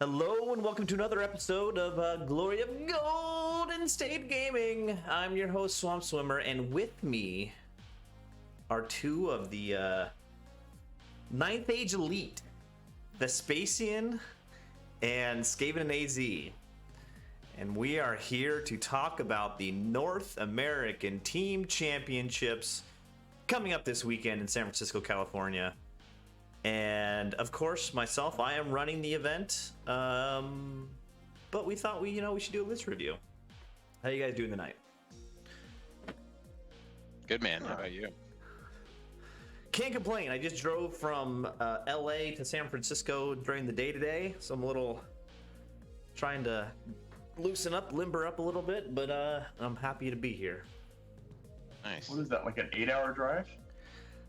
Hello and welcome to another episode of Glory of Golden State Gaming. I'm your host Swamp Swimmer, and with me are two of the Ninth Age Elite, Vespacian and SkaveninAZ. And we are here to talk about the North American Team Championships coming up this weekend in San Francisco, California. And of course, myself, I am running the event. But we thought we should do a list review. How you guys doing tonight? Good, man. How about you? Can't complain. I just drove from LA to San Francisco during the day today, so I'm a little trying to loosen up, limber up a little bit, but I'm happy to be here. Nice. What is that, like an 8-hour drive?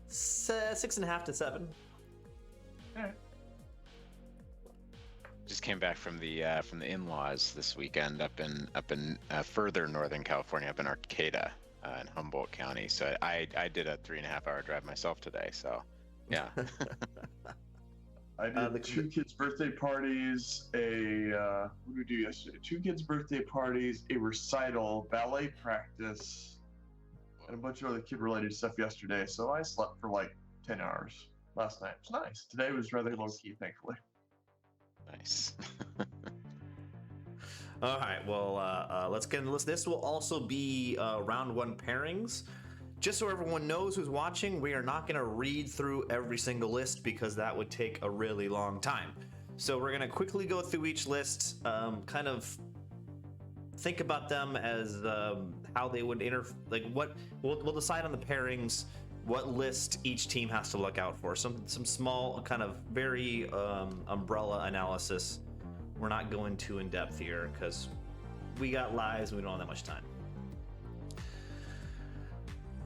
6.5 to 7. Yeah. Just came back from the in-laws this weekend up in further Northern California, up in Arcata, in Humboldt County. So I did a 3.5-hour drive myself today. So yeah. I did two kids' birthday parties, what did we do yesterday? 2 kids' birthday parties, a recital, ballet practice, and a bunch of other kid-related stuff yesterday. So I slept for like 10 hours last night. It was nice. Today was rather low-key, thankfully. Nice. All right, well, let's get into this. This will also be round 1 pairings. Just so everyone knows who's watching, we are not going to read through every single list because that would take a really long time. So we're going to quickly go through each list, kind of think about them as how they would what we'll decide on the pairings, what list each team has to look out for. Some small kind of very umbrella analysis. We're not going too in depth here because we got lives and we don't have that much time.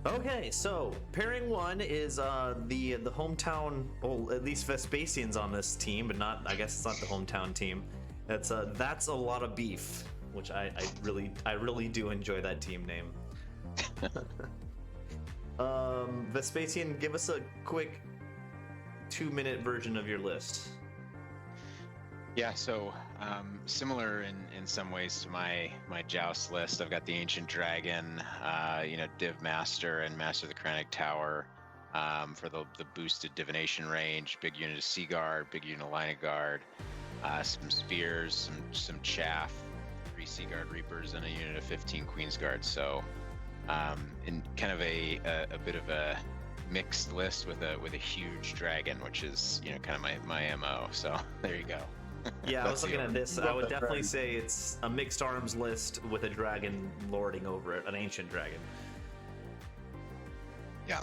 Okay, so pairing 1 is the hometown, well, at least Vespacian's on this team, but not, I guess it's not the hometown team. That's a lot of beef, which I really do enjoy that team name. Vespacian, give us a quick 2-minute version of your list. Yeah, so similar in some ways to my joust list. I've got the Ancient Dragon, Div Master and Master of the Krennic Tower for the boosted divination range. Big unit of Sea Guard, big unit of Line of Guard, some spears, some chaff, 3 Sea Guard Reapers, and a unit of 15 Queen's Guard. So in kind of a bit of a mixed list with a huge dragon, which is kind of my MO. So there you go. Yeah, I was looking at this. I would definitely say it's a mixed arms list with a dragon lording over it, an ancient dragon. Yeah.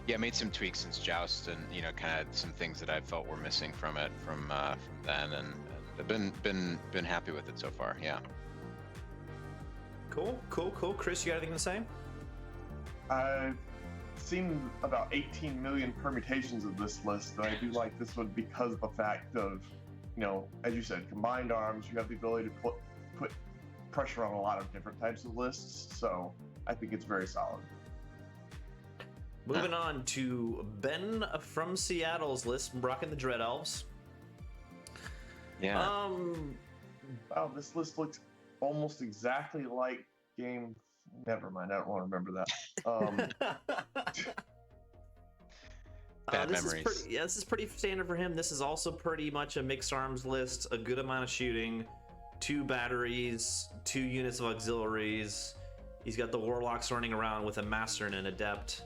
Yeah, made some tweaks since Joust, and kind of some things that I felt were missing from it from then, and I've been happy with it so far. Yeah. Cool. Chris, you got anything to say? I've seen about 18 million permutations of this list, and I do like this one because of the fact of, as you said, combined arms. You have the ability to put pressure on a lot of different types of lists, so I think it's very solid. Moving on to Ben from Seattle's list, rocking the Dread Elves. Yeah. Wow, this list looks almost exactly like game. Never mind, I don't want to remember that. Bad memories. This is pretty standard for him. This is also pretty much a mixed arms list, a good amount of shooting, 2 batteries, 2 units of auxiliaries. He's got the Warlocks running around with a Master and an Adept,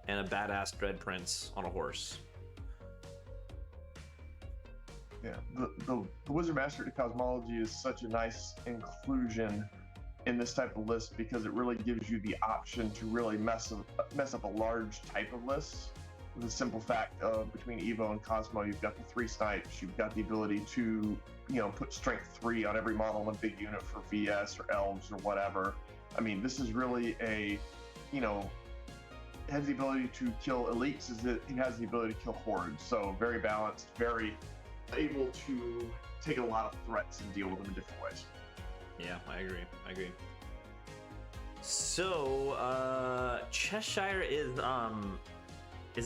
and a badass Dread Prince on a horse. Yeah, the Wizard Master to Cosmology is such a nice inclusion in this type of list because it really gives you the option to really mess up a large type of list. The simple fact of between Evo and Cosmo, you've got the 3 snipes, you've got the ability to, put strength 3 on every model in a big unit for VS or Elves or whatever. I mean, this is really a, has the ability to kill elites, it has the ability to kill hordes. So very balanced, very able to take a lot of threats and deal with them in different ways. Yeah, I agree. So, Cheshire is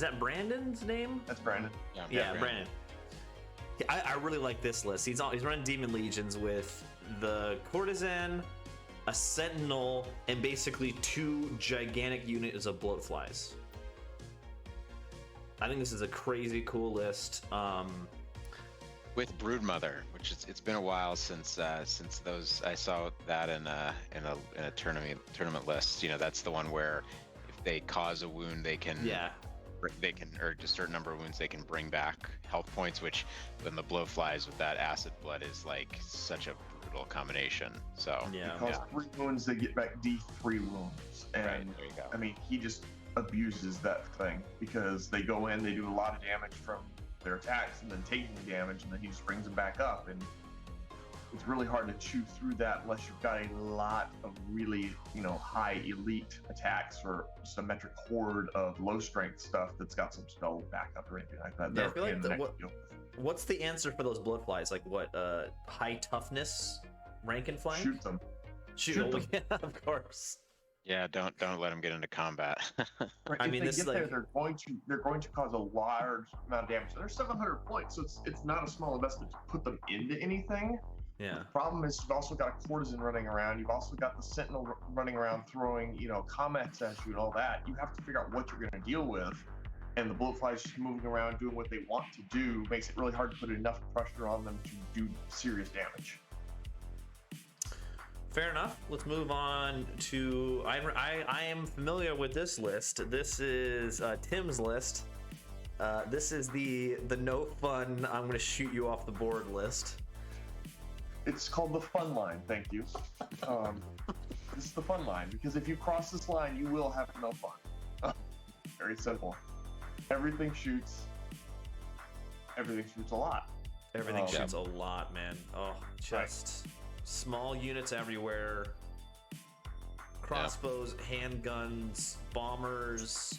that Brandon's name? That's Brandon. Yeah, Brandon. I really like this list. He's running Demon Legions with the Courtesan, a Sentinel, and basically 2 gigantic units of Bloatflies. I think this is a crazy cool list. With Broodmother, which it's been a while since those I saw that in a tournament list. You know, that's the one where if they cause a wound, they can or just a certain number of wounds they can bring back health points. Which when the Blowflies with that acid blood is like such a brutal combination. So it causes 3 wounds, they get back D3 wounds, and right, there you go. I mean he just abuses that thing because they go in, they do a lot of damage from their attacks and then taking damage, and then he just brings them back up, and it's really hard to chew through that unless you've got a lot of really, you know, high elite attacks or just a metric horde of low strength stuff that's got some spell backup or anything like that. Yeah, I feel like what's the answer for those Bloodflies? Like what? High toughness rank and flank? Shoot them. Shoot them. Yeah, of course. Yeah, don't let them get into combat. Right, I mean, this is like they're going to cause a large amount of damage. They're 700 points, so it's not a small investment to put them into anything. Yeah. The problem is you've also got a Courtesan running around. You've also got the Sentinel running around throwing, you know, comments at you and all that. You have to figure out what you're going to deal with. And the Bloatflies just moving around doing what they want to do makes it really hard to put enough pressure on them to do serious damage. Fair enough. Let's move on to I am familiar with this list. This is Tim's list. This is the no fun, I'm going to shoot you off the board list. It's called the fun line. Thank you. This is the fun line because if you cross this line, you will have no fun. Very simple. Everything shoots. Everything shoots a lot. Everything shoots a lot, man. Oh, just small units everywhere. Crossbows, handguns, bombers,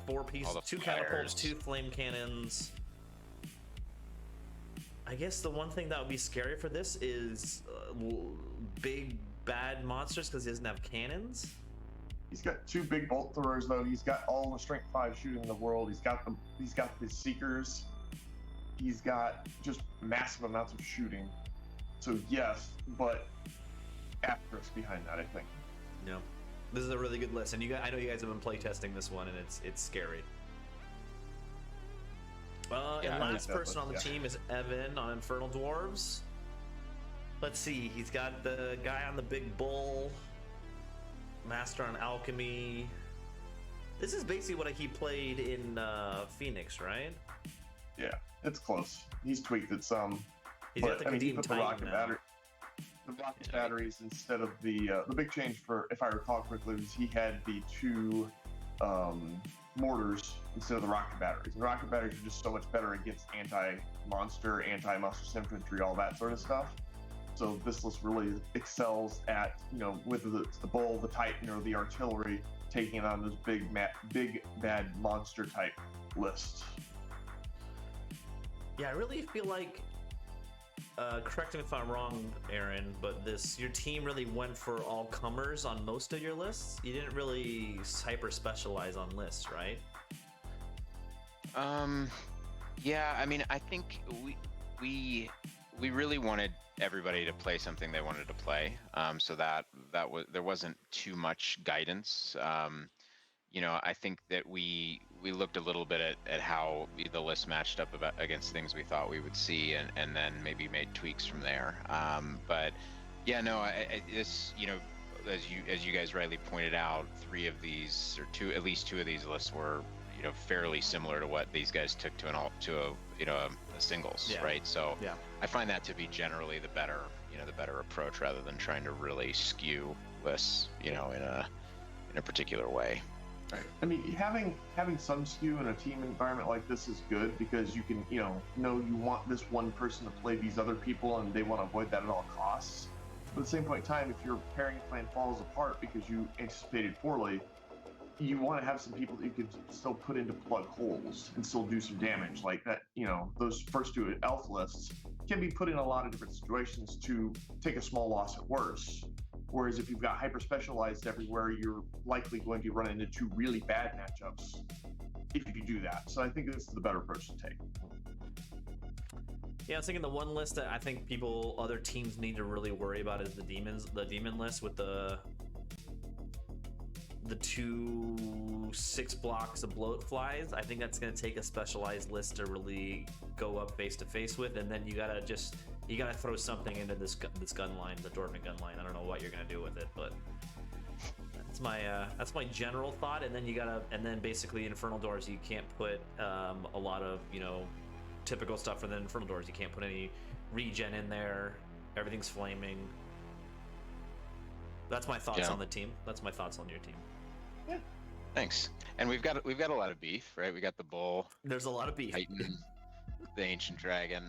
4 pieces, 2 catapults, 2 flame cannons. I guess the one thing that would be scary for this is big bad monsters because he doesn't have cannons. He's got 2 big bolt throwers though. He's got all the strength 5 shooting in the world. He's got the seekers. He's got just massive amounts of shooting. So yes, but asterisk behind that, I think. Yeah, this is a really good list, and I know you guys have been playtesting this one, and it's scary. And last person on the team is Evan on Infernal Dwarves. Let's see, he's got the guy on the big bull, Master on Alchemy. This is basically what he played in Phoenix, right? Yeah, it's close. He's tweaked it some. He's got the he put the rocket battery. The rocket batteries instead of the big change for, if I recall correctly, was he had the 2 mortars instead of the rocket batteries. The rocket batteries are just so much better against anti-monster infantry, all that sort of stuff. So this list really excels at, you know, whether it's the bull, the titan, or the artillery, taking on those big bad monster type lists. Yeah, I really feel like, correct me if I'm wrong, Aaron, but your team really went for all comers on most of your lists. You didn't really hyper specialize on lists, right? Yeah, I mean, I think we really wanted everybody to play something they wanted to play, so that was, there wasn't too much guidance. You know, I think that we looked a little bit at how the list matched up against things we thought we would see, and then maybe made tweaks from there. But yeah, no, this, you know, as you guys rightly pointed out, 3 of these, or at least 2 of these lists were, you know, fairly similar to what these guys took to a singles, right? So yeah, I find that to be generally the better approach, rather than trying to really skew lists, you know, in a particular way. Right. I mean, having some skew in a team environment like this is good because you can, you know you want this one person to play these other people, and they want to avoid that at all costs. But at the same point in time, if your pairing plan falls apart because you anticipated poorly, you want to have some people that you can still put into plug holes and still do some damage. Like that, you know, those first 2 elf lists can be put in a lot of different situations to take a small loss at worst. Whereas if you've got hyper specialized everywhere, you're likely going to run into 2 really bad matchups if you do that. So I think this is the better approach to take. Yeah, I was thinking the one list that I think other teams need to really worry about is the demon list with the 2 6 blocks of bloat flies. I think that's going to take a specialized list to really go up face to face with, and then you gotta throw something into this gun line, the Dwarven gun line. I don't know what you're going to do with it, but that's my general thought. And then basically Infernal Doors, you can't put a lot of typical stuff for the Infernal Doors. You can't put any regen in there. Everything's flaming. That's my thoughts on the team. That's my thoughts on your team. Yeah. Thanks. And we've got a lot of beef, right? We got the bull. There's a lot of beef. Titan, the ancient dragon.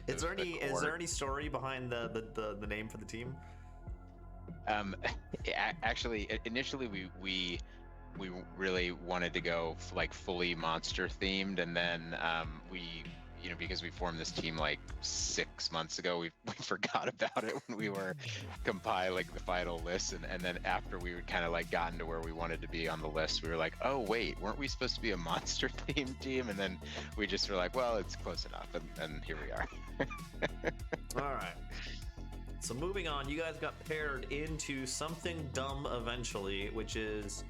Is there any story behind the name for the team? Actually, initially we really wanted to go like fully monster themed, and then because we formed this team like 6 months ago, we forgot about it when we were compiling the final list, and then after we would kind of like gotten to where we wanted to be on the list, we were like, oh wait, weren't we supposed to be a monster themed team? And then we just were like, well, it's close enough, and here we are. All right. So moving on, you guys got paired into something dumb eventually, which is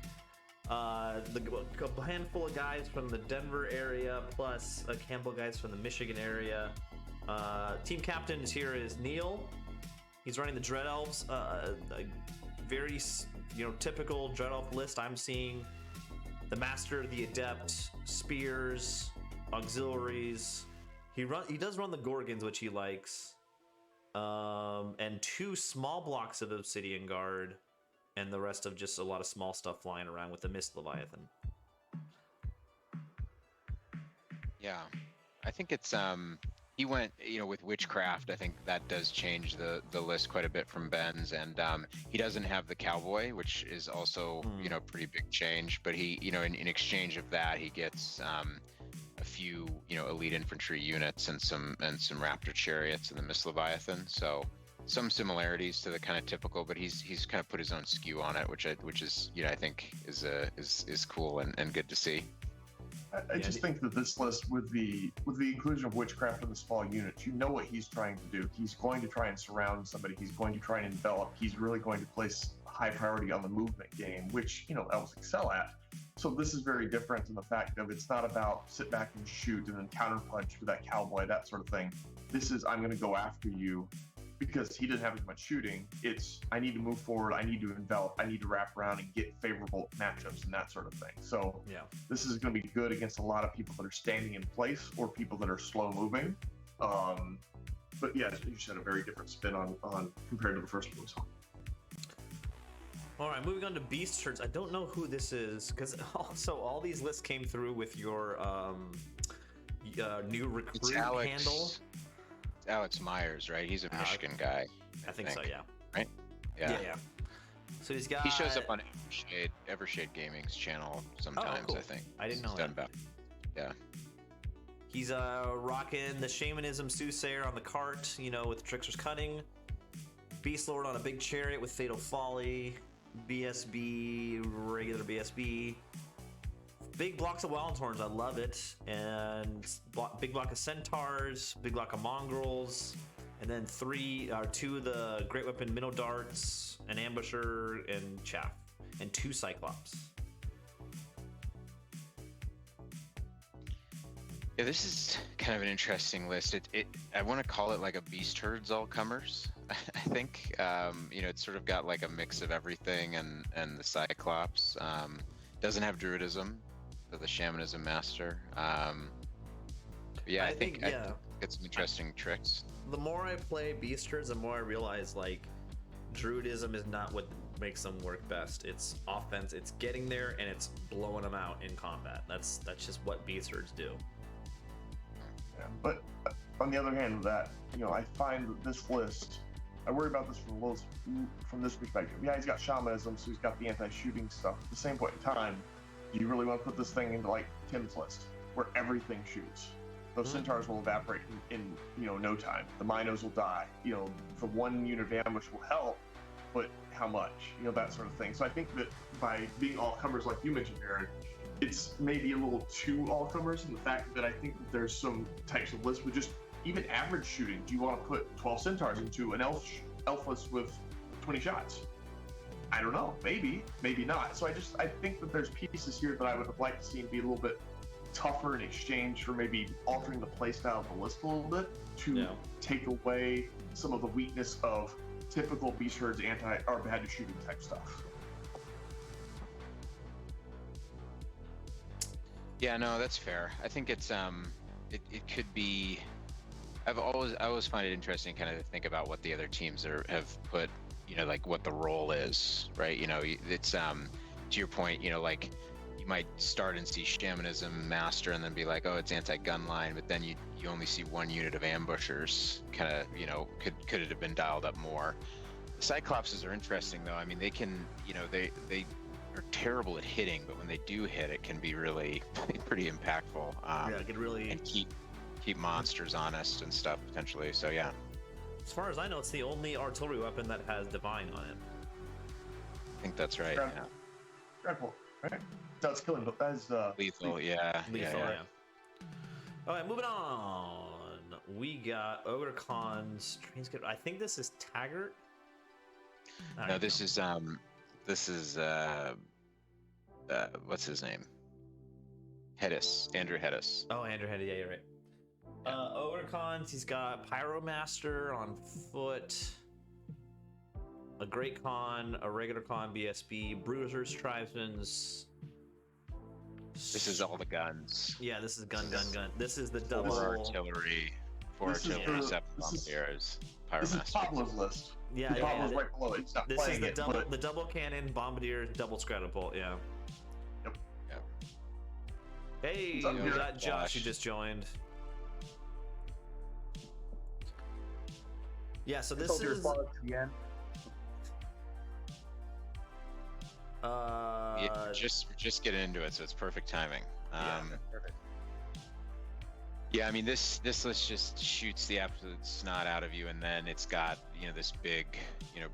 a handful of guys from the Denver area plus a handful of guys from the Michigan area. Team captain here is Neil. He's running the Dread Elves. A very typical Dread Elf list I'm seeing: the Master, the Adept, Spears, Auxiliaries. He does run the Gorgons, which he likes, and 2 small blocks of Obsidian Guard. And the rest of just a lot of small stuff flying around with the Mist Leviathan. Yeah, I think it's he went with Witchcraft. I think that does change the list quite a bit from Ben's, and he doesn't have the Cowboy, which is also pretty big change. But he in exchange of that, he gets a few elite infantry units and some Raptor chariots and the Mist Leviathan. So some similarities to the kind of typical, but he's kind of put his own skew on it, which is I think is cool and good to see. I just think that this list, with the inclusion of Witchcraft and the small units, what he's trying to do. He's going to try and surround somebody. He's going to try and envelop. He's really going to place high priority on the movement game, which elves excel at. So this is very different in the fact of it's not about sit back and shoot and then counterpunch with that Cowboy, that sort of thing. This is, I'm going to go after you. Because he doesn't have as much shooting, it's I need to move forward, I need to envelop, I need to wrap around and get favorable matchups and that sort of thing. So this is going to be good against a lot of people that are standing in place or people that are slow moving. But yeah, you said a very different spin on compared to the first one. All right, moving on to Beast Herds. I don't know who this is because also all these lists came through with your new recruit handle. Alex Myers, right? He's a Michigan guy. I think so, yeah. Right? Yeah. So he shows up on Evershade Gaming's channel sometimes, cool. I think. I didn't know that. Yeah. He's rocking the Shamanism Soothsayer on the cart, with Trickster's Cunning. Beast Lord on a big chariot with Fatal Folly. BSB, regular BSB. Big blocks of Wild Horns, I love it. And big block of Centaurs, big block of Mongrels, and then 2 of the Great Weapon Minnow Darts, an Ambusher, and Chaff, and 2 Cyclops. Yeah, this is kind of an interesting list. I want to call it like a Beast Herds all comers. I think it's sort of got like a mix of everything and the Cyclops. Doesn't have Druidism. The Shamanism Master. I think it's some interesting tricks. The more I play Beasters, the more I realize like Druidism is not what makes them work best. It's offense. It's getting there and it's blowing them out in combat. That's just what Beasters do. Yeah, but on the other hand of that, I find that this list, I worry about this from this perspective. Yeah, he's got Shamanism, so he's got the anti-shooting stuff. At the same point in time, do you really want to put this thing into like Tim's list where everything shoots? Those Centaurs will evaporate in no time. The Minos will die. The 1 unit of ambush will help, but how much? That sort of thing. So I think that by being all comers like you mentioned, Aaron, it's maybe a little too all comers in the fact that I think that there's some types of lists with just even average shooting. Do you want to put 12 centaurs into an elf list with 20 shots? I don't know. Maybe, maybe not. So I think that there's pieces here that I would have liked to see be a little bit tougher in exchange for maybe altering the playstyle of the list a little bit to take away some of the weakness of typical Beast Herds or bad shooting type stuff. Yeah, no, that's fair. I think it's it could be. I always find it interesting, kind of to think about what the other teams have put, like what the role is, right? It's to your point, like you might start and see Shamanism Master and then be like, oh, it's anti-gun line, but then you only see one unit of ambushers. Kind of, could it have been dialed up more? The Cyclopses are interesting though. I mean, they can, they are terrible at hitting, but when they do hit, it can be really pretty impactful. It could really and keep monsters honest and stuff potentially. So yeah. As far as I know, it's the only artillery weapon that has divine on it. I think that's right. Dreadful, right? That's killing. That's lethal. Yeah. Lethal. Yeah. All right, moving on. We got Ogre Khan's Transcript. I think this is Taggart. No, this is what's his name? Andrew Hedis. Oh, Andrew Hedis. Yeah, you're right. Ogre Khans, he's got Pyromaster on foot, a Great Khan, a regular Khan, BSB, Bruisers, Tribesmen's. This is all the guns. Yeah, this is gun. This is the double artillery, 7 bombardiers, Pyromaster. This is Pablo's list. Yeah, Pablo's right below it. He's not this playing is the double cannon, bombardier, double scratapult. Yeah. Yep. Hey, we got Josh who just joined. Yeah, so this is. Yeah, just get into it, so it's perfect timing. Perfect. Yeah, I mean this list just shoots the absolute snot out of you, and then it's got this big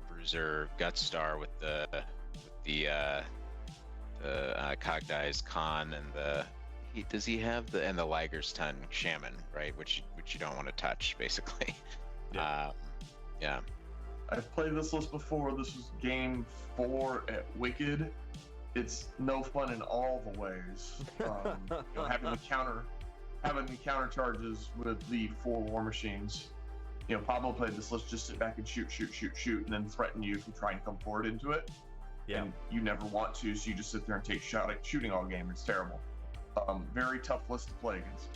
bruiser gut star with the Cogdize Khan and does he have the Liger's Ton Shaman, right? Which you don't want to touch, basically. Yeah. I've played this list before. This was game 4 at Wicked. It's no fun in all the ways. Having the counter charges with the 4 war machines. Pablo played this list, just sit back and shoot, and then threaten you if you try and come forward into it. Yeah. And you never want to, so you just sit there and take shooting all game. It's terrible. Very tough list to play against.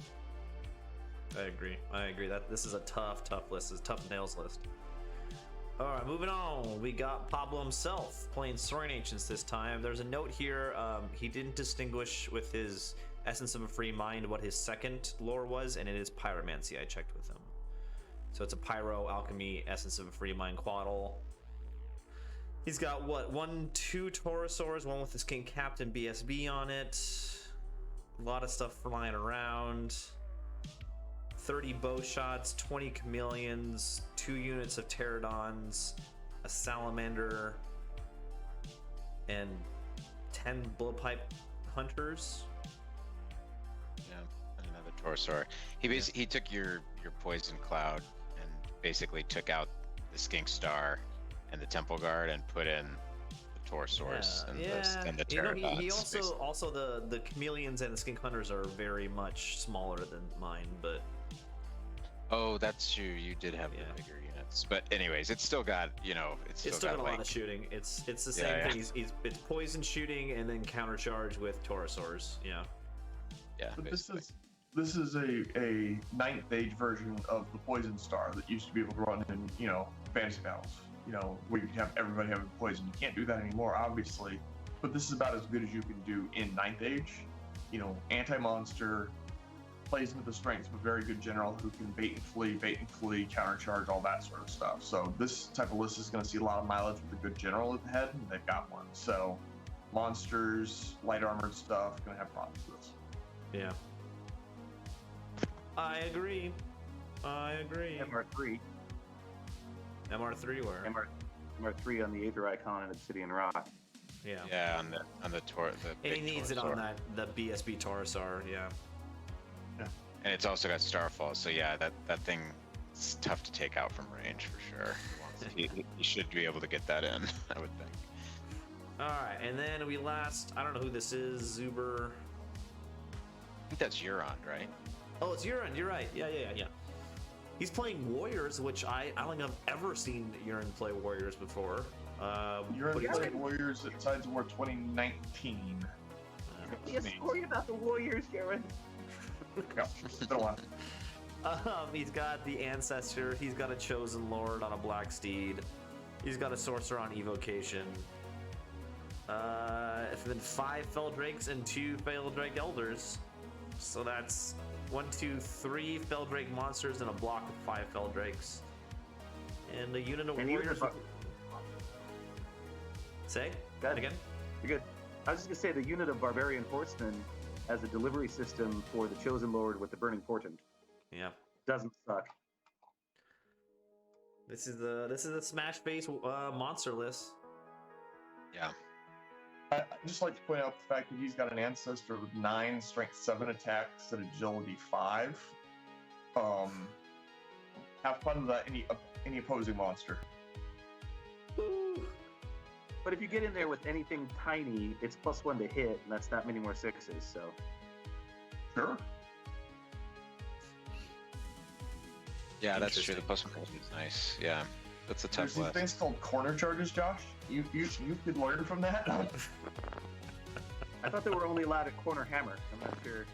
I agree that this is a tough list. It's a tough nails list. All right, moving on. We got Pablo himself playing Soaring Ancients this time. There's a note here. He didn't distinguish with his Essence of a Free Mind what his second lore was, and it is Pyromancy. I checked with him. So it's a Pyro, Alchemy, Essence of a Free Mind Quaddle. He's got what? 2 Taurosaurs, one with his King Captain BSB on it. A lot of stuff flying around. 30 bow shots, 20 chameleons, 2 units of pterodons, a salamander, and 10 blowpipe hunters. Yeah, and another Taurosaur. He took your poison cloud and basically took out the Skink Star and the Temple Guard and put in the Taurosaurs and the pterodons. He also the chameleons and the skink hunters are very much smaller than mine, but. Oh, that's true. You did have the bigger units, but anyways, it's still got it's still got a lot of shooting. It's the same thing. It's poison shooting and then countercharge with Taurosaurs. Yeah. Yeah. But this is a 9th age version of the Poison Star that used to be able to run in fantasy battles. Where you could have everybody having poison. You can't do that anymore, obviously. But this is about as good as you can do in 9th age. Anti-monster. Plays into the strengths of a very good general who can bait and flee, countercharge, all that sort of stuff. So this type of list is going to see a lot of mileage with a good general at the head, and they've got one. So monsters, light armored stuff, going to have problems with this. Yeah. I agree. MR3 where? MR3 on the Aether Icon and Obsidian Rock. Yeah. Yeah, on the and he needs it on the BSB Taurosaur. Yeah. And it's also got Starfall, so yeah, that thing is tough to take out from range for sure. He should be able to get that in, I would think. All right, and then I don't know who this is, Zuber. I think that's Euron, right? Oh, it's Urine. You're right. Yeah. He's playing Warriors, which I don't think I've ever seen Urine play Warriors before. You're but in he's- the Warriors at Tides of War 2019. Be a story about the Warriors, Jared. Yeah, go on. He's got the Ancestor. He's got a Chosen Lord on a Black Steed. He's got a Sorcerer on Evocation. And then 5 Feldrakes and 2 Feldrake Elders. So that's 1, 2, 3 Feldrake monsters and a block of 5 Feldrakes. And a unit of And even Warriors. if Say? Go ahead. Again? You're good. I was just gonna say the unit of Barbarian Horsemen has a delivery system for the Chosen Lord with the Burning Portent. Yeah. Doesn't suck. This is a smash base monster list. Yeah. I'd just like to point out the fact that he's got an Ancestor with 9 Strength 7 attacks and Agility 5. Have fun with that, any opposing monster. But if you get in there with anything tiny, it's +1 to hit, and that's that many more 6s, so. Sure. Yeah, that's true. The Interesting. +1 is nice. Yeah, that's a There's tough these list. things called corner charges, Josh. You could learn from that. I thought they were only allowed at Corner Hammer. I'm not sure.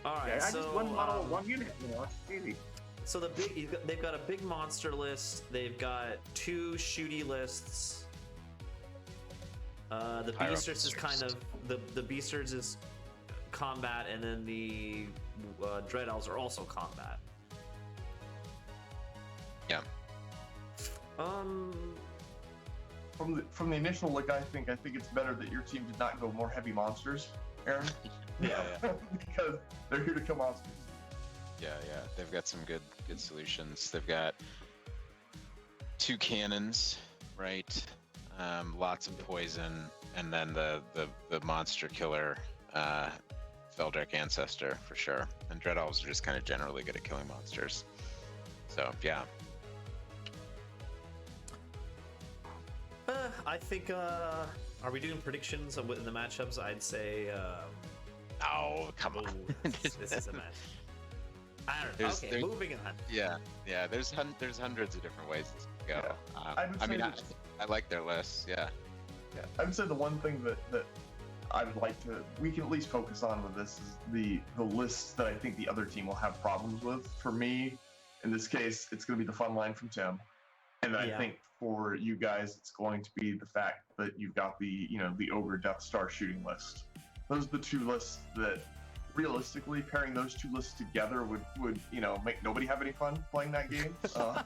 All right, Yeah, I so just one model, one unit, it's easy. so they've got a big monster list. They've got 2 shooty lists. The Pyro Beasters is kind of Beasters. the Beasters is combat, and then the Dread Elves are also combat. Yeah. From the initial look, I think it's better that your team did not go more heavy monsters, Aaron. Yeah. Because they're here to kill monsters. Yeah. They've got some good solutions. They've got 2 cannons, right? Lots of poison, and then the monster killer, Feldrake Ancestor for sure. And Dread Elves are just kind of generally good at killing monsters. So yeah. I think. Are we doing predictions in the matchups? I'd say. Oh, come on. This is a match. I don't know. There's- Okay, there's- moving on. Yeah. There's hundreds of different ways this could go. I would I say mean, that- I like their lists. Yeah. Yeah, I would say the one thing that I would like we can at least focus on with this is the lists that I think the other team will have problems with. For me, in this case, it's going to be the fun line from Tim, and I Yeah. think for you guys, it's going to be the fact that you've got the Ogre Death Star shooting list. Those are the 2 lists that, realistically, pairing those 2 lists together would make nobody have any fun playing that game. So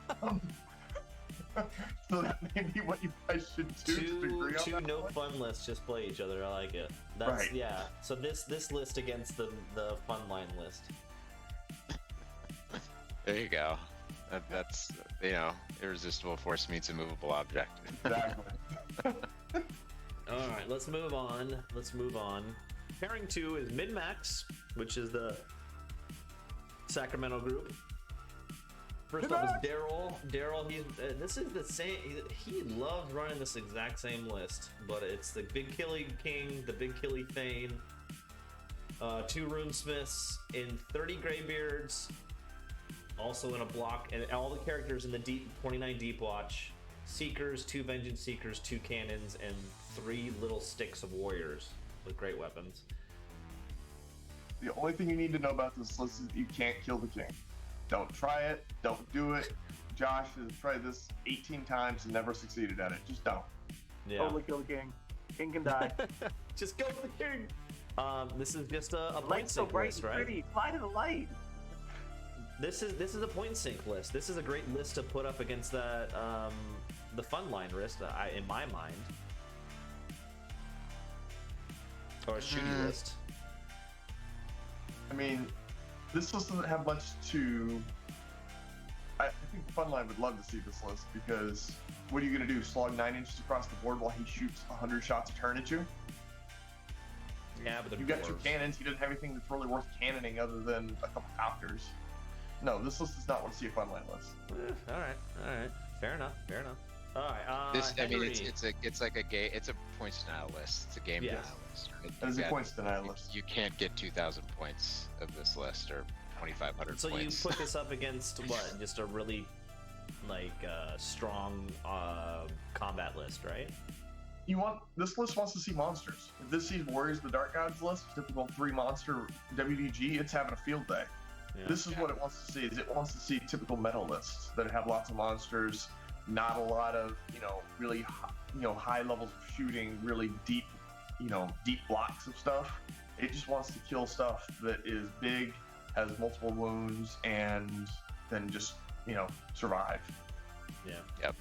that may be what you guys should do to agree on Two that no one. fun lists just play each other. I like it. That's Right. Yeah. So this list against the fun line list. There you go. That's irresistible force meets a movable object. Exactly. All right, let's move on. Pairing 2 is MinMax, which is the Sacramento group. First up is Daryl. Daryl, this is the same. He loves running this exact same list, but it's the Big Killy King, the Big Killy Thane, 2 Runesmiths in 30 Greybeards, also in a block, and all the characters in the 29 Deep Watch, Seekers, 2 Vengeance Seekers, 2 Cannons, and 3 little sticks of warriors with great weapons. The only thing you need to know about this list is you can't kill the king. Don't try it. Don't do it. Josh has tried this 18 times and never succeeded at it. Just don't. Yeah. Totally kill the king. King can die. Just go for the king. This is just a point Light's so sync bright list, and right? pretty. Fly to the light. This is a point sync list. This is a great list to put up against that the fun line list. In my mind, or a shooty list. I mean, this list doesn't have much to. I think the fun line would love to see this list because what are you going to do? Slog 9 inches across the board while he shoots 100 shots a turn at you? Yeah, but You've got 2 cannons. He doesn't have anything that's really worth cannoning other than a couple copters. No, this list does not want to see a fun land list. All right. Fair enough. All right. I mean, Henry. it's like a game. It's a points denial list. It's a game denial list. Right? It is a points denial list. You can't get 2,000 points of this list or 2,500 So points. you put this up against what? Just a really strong combat list, right? This list wants to see monsters. If this sees Warriors of the Dark Gods list, typical 3 monster WDG, it's having a field day. Yeah. This is what it wants to see. Is it wants to see typical meta lists that have lots of monsters, not a lot of really high levels of shooting, really deep blocks of stuff. It just wants to kill stuff that is big, has multiple wounds, and then just survive. Yeah. Yep.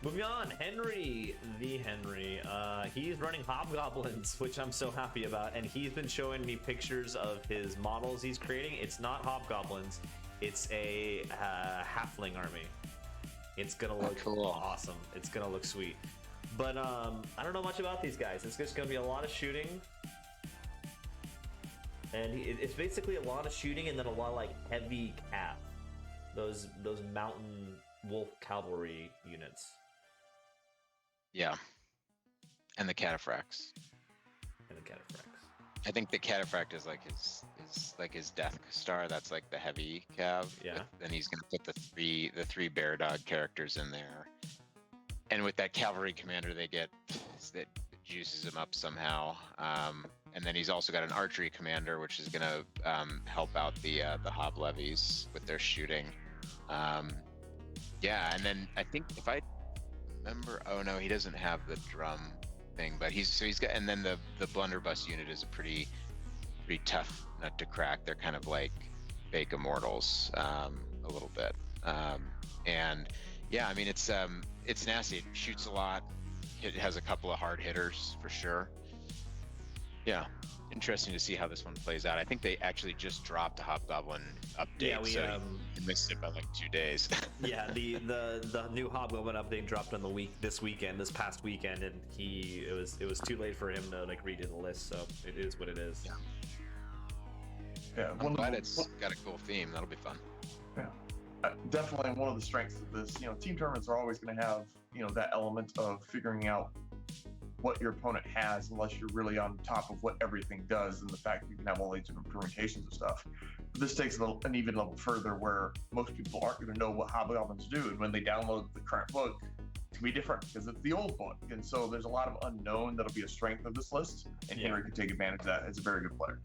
Moving on, Henry. He's running hobgoblins, which I'm so happy about, and he's been showing me pictures of his models he's creating. It's not hobgoblins, it's a halfling army. It's gonna look awesome. It's gonna look sweet. But I don't know much about these guys. It's just gonna be a lot of shooting, and it's basically a lot of shooting and then a lot of like heavy cav, those mountain wolf cavalry units. Yeah. And the cataphracts. I think the cataphract is like his Death Star. That's like the heavy cav. Yeah. And he's gonna put the three bear dog characters in there. And with that cavalry commander, that juices him up somehow. And then he's also got an archery commander, which is gonna help out the hob levies with their shooting. Yeah, and then I think if I remember, oh no, he doesn't have the drum thing, but he's got, and then the blunderbuss unit is a pretty tough nut to crack. They're kind of like fake immortals a little bit, and yeah, I mean it's nasty. It shoots a lot. It has a couple of hard hitters for sure. Yeah, interesting to see how this one plays out. I think they actually just dropped a Hobgoblin update, so you missed it by like 2 days. Yeah, the new Hobgoblin update dropped on this past weekend, and it was too late for him to like redo the list, so it is what it is. Yeah, I'm glad it's got a cool theme. That'll be fun. Yeah, definitely one of the strengths of this. Team tournaments are always going to have that element of figuring out what your opponent has, unless you're really on top of what everything does, and the fact that you can have all these different permutations of stuff. But this takes an even level further, where most people aren't going to know what hobgoblins do, and when they download the current book, it's going to be different because it's the old book, and so there's a lot of unknown that'll be a strength of this list, and Henry could take advantage of that as a very good player.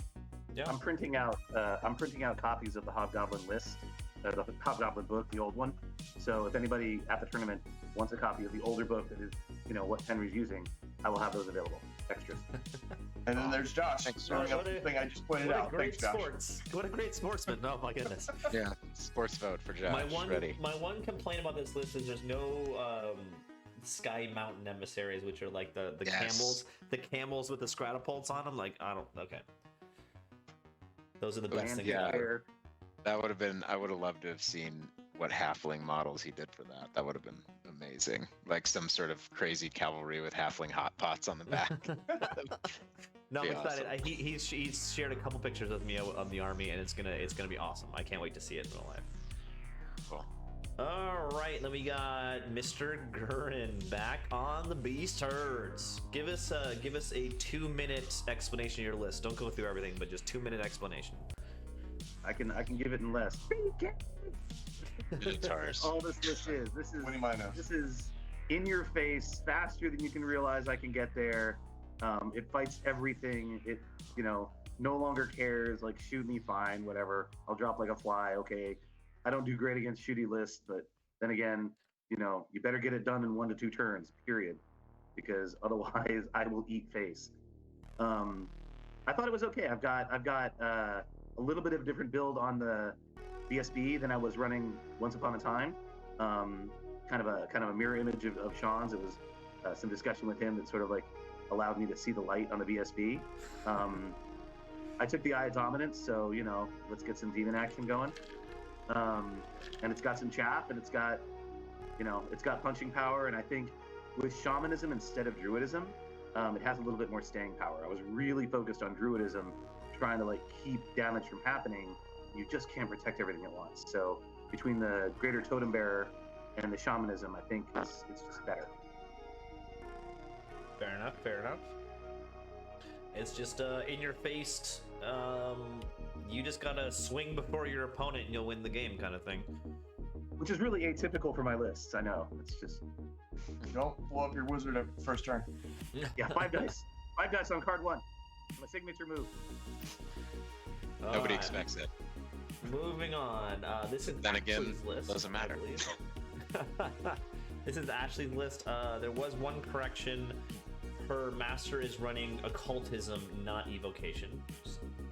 Yeah, I'm printing out copies of the Hobgoblin list, the Hobgoblin book, the old one. So if anybody at the tournament wants a copy of the older book that is, what Henry's using, I will have those available. Extras. And then there's Josh throwing up the thing I just pointed out. Thanks, Josh. What a great sportsman! Oh my goodness. Yeah, sports vote for Josh. My one complaint about this list is there's no Sky Mountain emissaries, which are like the camels with the scratapults on them. Like okay. Those are the best things. Yeah, that would have been. I would have loved to have seen what halfling models he did for that. That would have been amazing. Like some sort of crazy cavalry with halfling hot pots on the back. No, I'm excited. Awesome. He's shared a couple pictures with me of the army, and it's gonna be awesome. I can't wait to see it in real life. Cool. All right, then we got Mr. Gurin back on the beast herds. Give us a 2-minute explanation of your list. Don't go through everything, but just 2-minute explanation. I can give it in less. All this list is. This is in your face, faster than you can realize I can get there. It fights everything. It no longer cares. Like, shoot me, fine, whatever. I'll drop like a fly. Okay. I don't do great against shooty lists, but then again, you better get it done in 1 to 2 turns, period, because otherwise I will eat face. I thought it was okay. I've got a little bit of a different build on the BSB than I was running once upon a time. Kind of a mirror image of Sean's. It was some discussion with him that sort of like allowed me to see the light on the BSB. I took the Eye of Dominance, so let's get some demon action going. And it's got some chaff, and it's got punching power, and I think with shamanism instead of druidism, it has a little bit more staying power. I was really focused on Druidism, trying to like keep damage from happening. You just can't protect everything at once. So between the Greater Totem Bearer and the Shamanism, I think it's just better. Fair enough, fair enough. It's just in your face. You just gotta swing before your opponent and you'll win the game kind of thing. Which is really atypical for my lists, I know. It's just... Don't blow up your wizard at first turn. Yeah, 5 dice. 5 dice on card 1. My signature move. Nobody expects it. Moving on. This is then again, Ashley's list. Doesn't matter. This is Ashley's list. There was one correction. Her master is running occultism, not evocation.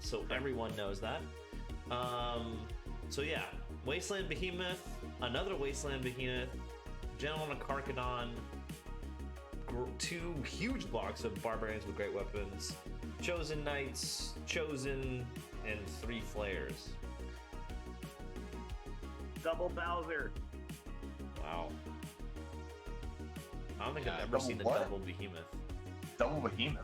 So everyone knows that. So yeah, Wasteland Behemoth, another Wasteland Behemoth, Gentleman of Karkadon, 2 huge blocks of Barbarians with Great Weapons, Chosen Knights, Chosen, and 3 Flares. Double Bowser. Wow. I don't think I've ever double seen a what? double Behemoth. Double Behemoth.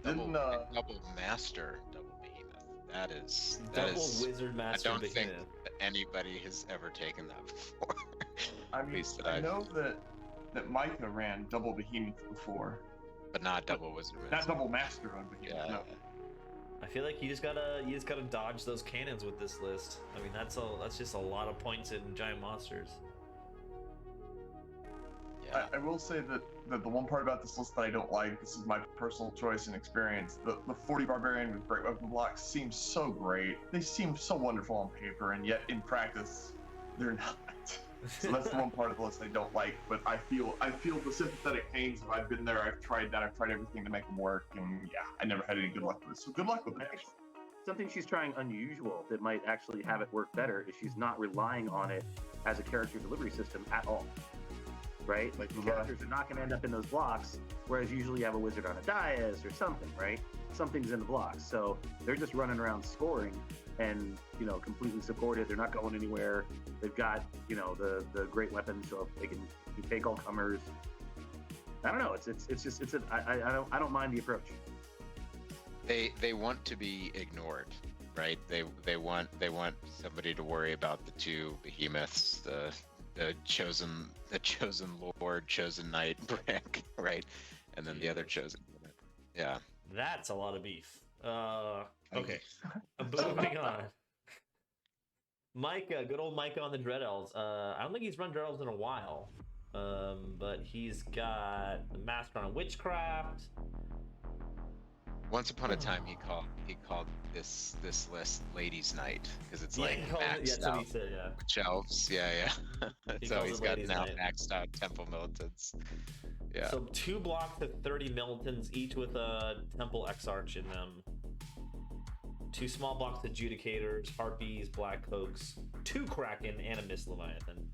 Double Didn't Master, double Behemoth. That is Wizard Master I don't Behemoth. think that anybody has ever taken that before. I At mean, least that I I've- know that Micah ran double Behemoth before. but not double Wizard Not Master. double Master on Behemoth. Yeah. No. I feel like you just gotta dodge those cannons with this list. I mean, that's just a lot of points in giant monsters. Yeah. I will say that the one part about this list that I don't like, this is my personal choice and experience, the 40 Barbarian with Great Weapon blocks seem so great. They seem so wonderful on paper, and yet in practice, they're not. So that's the one part of the list I don't like, but I feel the sympathetic pains. If I've been there, I've tried everything to make them work, and yeah, I never had any good luck with it. So good luck with it. Something she's trying unusual that might actually have it work better is she's not relying on it as a character delivery system at all. Right? Like the characters are not going to end up in those blocks, whereas usually you have a wizard on a dais or something, right? Something's in the blocks. So they're just running around scoring and, completely supported. They're not going anywhere. They've got, the great weapons, so they can take all comers. I don't know. I don't mind the approach. They want to be ignored, right? They want somebody to worry about the 2 behemoths, the chosen lord, chosen knight brick, right? And then the other chosen. Yeah. That's a lot of beef. Okay. Moving on. Micah, good old Micah on the Dread Elves. I don't think he's run Dread Elves in a while. But he's got the Master on Witchcraft. Once upon a time, he called this list Ladies' Night because it's like maxed that's out what he said, yeah. shelves. Yeah. He So calls he's it got Ladies' now Night. maxed out Temple Militants. Yeah. So 2 blocks of 30 Militants, each with a Temple Exarch in them. 2 small blocks of Judicators, Harpies, Black Cloaks, 2 Kraken, and a Mist Leviathan.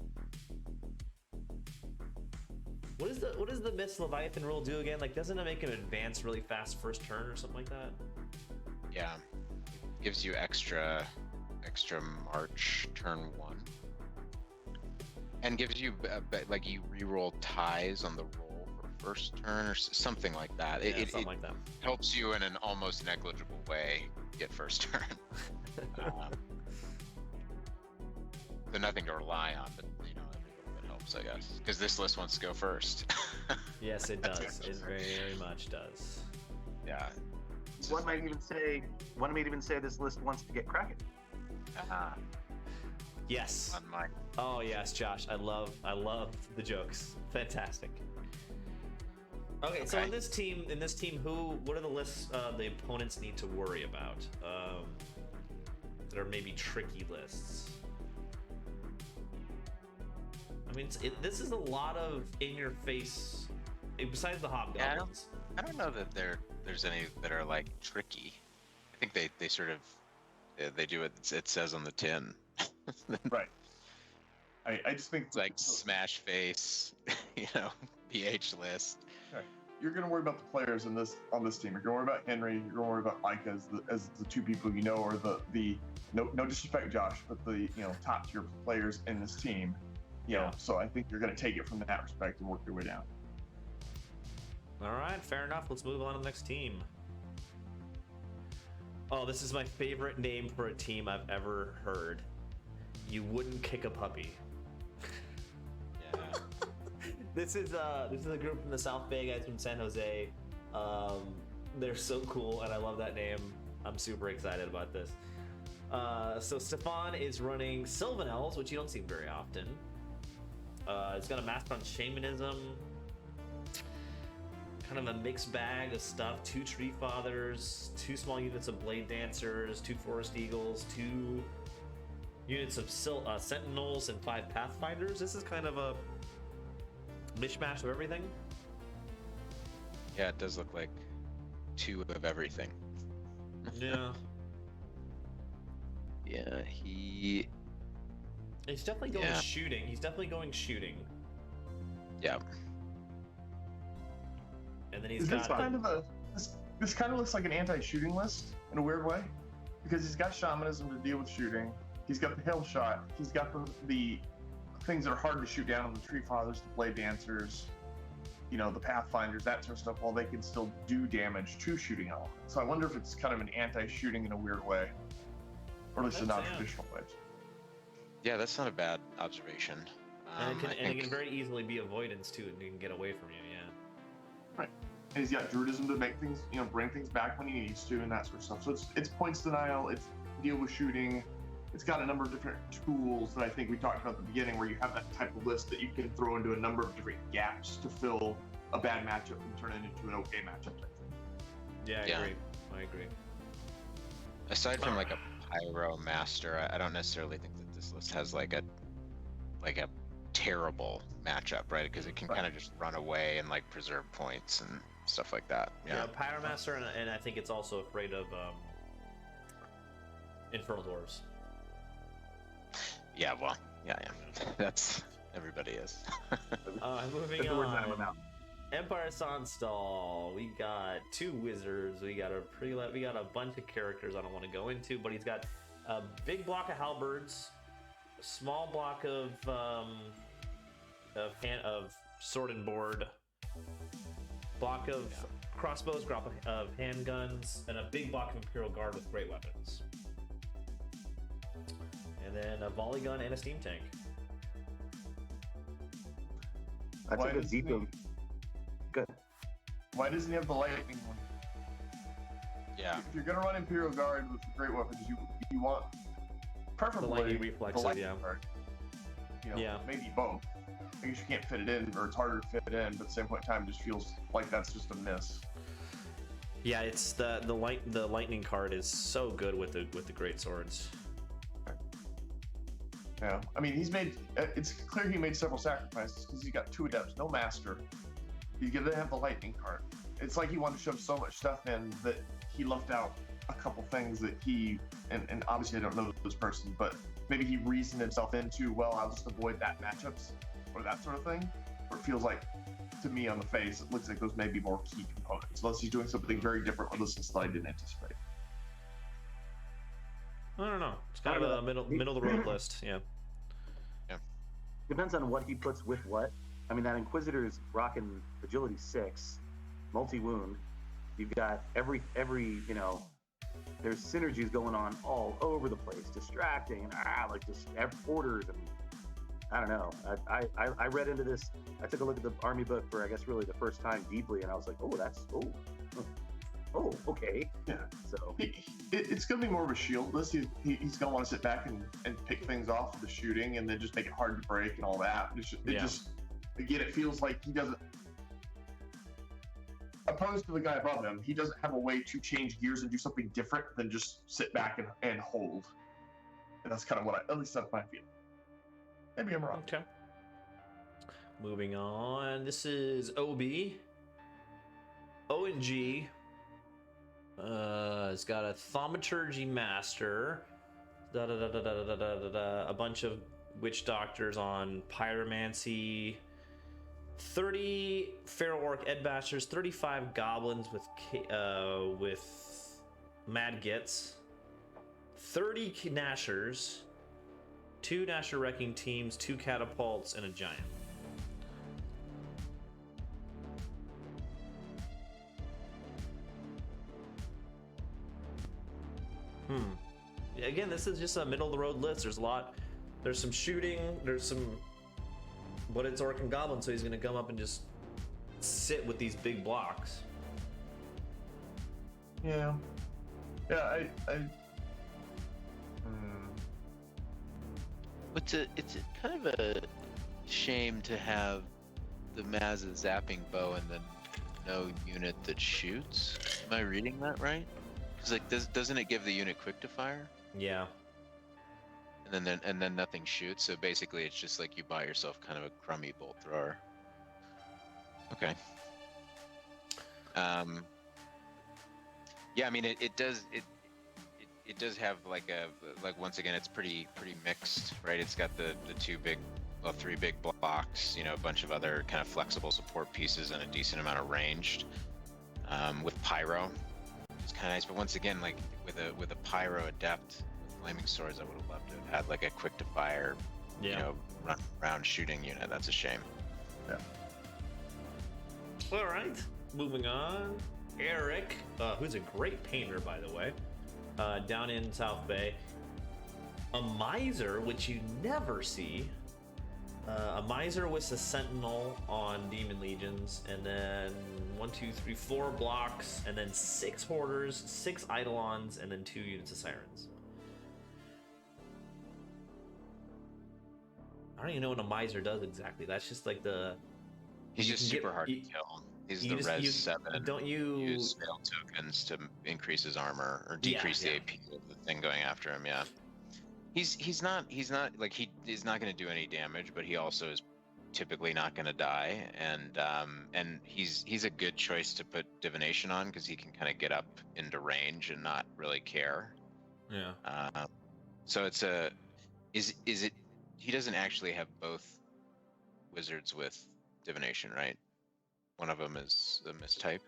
What does the Mist Leviathan rule do again? Like, doesn't it make him advance really fast first turn or something like that? Yeah. Gives you extra march turn 1. And gives you like you reroll ties on the roll for first turn or something like that. Yeah, something like that. Helps you in an almost negligible way get first turn. So nothing to rely on, but every little bit helps, I guess. Because this list wants to go first. Yes, it does. It very much does. Yeah. One might even say this list wants to get Kraken. Yes. On my Oh yes, Josh. I love the jokes. Fantastic. Okay, so in this team, what are the lists the opponents need to worry about? That are maybe tricky lists. I mean, this is a lot of in-your-face. Besides the hobgoblins. I don't know that there's any that are like tricky. I think they sort of they do what it says on the tin. Right. I just think It's like smash face, PH list. Okay. You're going to worry about the players on this team. You're going to worry about Henry. You're going to worry about Micah as the 2 people or the no disrespect, Josh, but the top tier players in this team. So I think you're going to take it from that respect and work your way down. All right, fair enough. Let's move on to the next team. Oh, this is my favorite name for a team I've ever heard. You wouldn't kick a puppy. Yeah. This is a group from the South Bay, guys from San Jose. They're so cool, and I love that name. I'm super excited about this. So Stefan is running Sylvan Elves, which you don't see very often. It's got a master on shamanism. Kind of a mixed bag of stuff. 2 Tree Fathers, 2 small units of Blade Dancers, 2 Forest Eagles, 2 units of Sentinels, and 5 Pathfinders. This is kind of a mishmash of everything. Yeah, it does look like 2 of everything. Yeah. Yeah, he's definitely going shooting. He's definitely going shooting. Yeah. And then he's got this kind of looks like an anti-shooting list in a weird way, because he's got shamanism to deal with shooting. He's got the hail shot. He's got the things that are hard to shoot down on the Tree Fathers, the Blade Dancers, the Pathfinders, that sort of stuff, while they can still do damage to shooting elements. So I wonder if it's kind of an anti-shooting in a weird way, or at least a non-traditional way. Yeah, that's not a bad observation. And it can very easily be avoidance too, and you can get away from you. Yeah. Right. And he's got druidism to make things, bring things back when he needs to, and that sort of stuff. So it's points denial. It's deal with shooting. It's got a number of different tools that I think we talked about at the beginning, where you have that type of list that you can throw into a number of different gaps to fill a bad matchup and turn it into an okay matchup type thing. Yeah, I agree. Aside from like a Pyro Master, I don't necessarily think that this list has like a terrible matchup, right? Because it can kind of just run away and like preserve points and stuff like that. Yeah, Pyromaster, and I think it's also afraid of Infernal Dwarves. Yeah, well, yeah. That's everybody is. Moving on. Empire Sanstall. We got 2 wizards. We got a bunch of characters I don't want to go into, but he's got a big block of halberds, a small block of sword and board, block of crossbows, block of handguns, and a big block of Imperial Guard with great weapons. And then a volley gun and a steam tank. That's a good deep. Good. Why doesn't he have the lightning one? Yeah. If you're gonna run Imperial Guard with great weapons, you want preferably the lightning reflex. Guard. Maybe both. I guess you can't fit it in, or it's harder to fit it in, but at the same point in time, it just feels like that's just a miss. Yeah, it's the lightning card is so good with the great swords. Yeah, I mean, it's clear he made several sacrifices, because he's got 2 adepts, no master. He's gonna have the lightning card. It's like he wanted to shove so much stuff in that he left out a couple things that and obviously I don't know this person, but maybe he reasoned himself into, well, I'll just avoid that matchups or that sort of thing. Or it feels like, to me on the face, it looks like those may be more key components, unless he's doing something very different with this that I didn't anticipate. I don't know. It's kind of a middle of the road list. Yeah. Depends on what he puts with what. I mean, that Inquisitor is rocking agility 6, multi-wound. You've got every there's synergies going on all over the place, distracting and just orders, and I don't know. I read into this. I took a look at the army book for, I guess, really the first time deeply, and I was like, okay. Yeah. So it's going to be more of a shield list. He's going to want to sit back and pick things off with the shooting, and then just make it hard to break and all that. It feels like he doesn't. Opposed to the guy above him, he doesn't have a way to change gears and do something different than just sit back and hold. And that's kind of at least that's my feeling. Maybe I'm wrong. Okay. Moving on. This is OB. O&G. It's got a Thaumaturgy Master. A bunch of Witch Doctors on Pyromancy. 30 Feral Orc Edbashers, 35 Goblins with Mad Gits, 30 Nashers, 2 Nasher Wrecking Teams, 2 Catapults, and a Giant. Again, this is just a middle of the road list. There's some shooting, but it's Orc and Goblin, so he's gonna come up and just sit with these big blocks. Yeah. It's a kind of a shame to have the Maz zapping bow and then no unit that shoots. Am I reading that right? Because like, doesn't it give the unit quick to fire? Yeah. And then nothing shoots. So basically, it's just like you buy yourself kind of a crummy bolt thrower. Okay. Yeah, I mean it does have like once again it's pretty mixed, right? It's got the three big blocks, you know, a bunch of other kind of flexible support pieces and a decent amount of ranged. With pyro, it's kind of nice, but once again, like with a pyro adept with flaming swords, I would have loved to have had like a quick to fire, you know, run around shooting unit. That's a shame. Yeah. All right, moving on. Eric, who's a great painter, by the way, down in South Bay. A miser, which you never see. A miser with a sentinel on Demon Legions, and then 4 blocks, and then 6 hoarders, 6 eidolons, and then 2 units of sirens. I don't even know what a miser does exactly. That's just like he's just super hard to kill. He's the res 7. Don't you use fail tokens to increase his armor or decrease the AP of the thing going after him? Yeah. He's not like he is not going to do any damage, but he also is typically not going to die, and he's a good choice to put divination on because he can kind of get up into range and not really care. Yeah. So it's he doesn't actually have both wizards with divination, right? One of them is a mistype.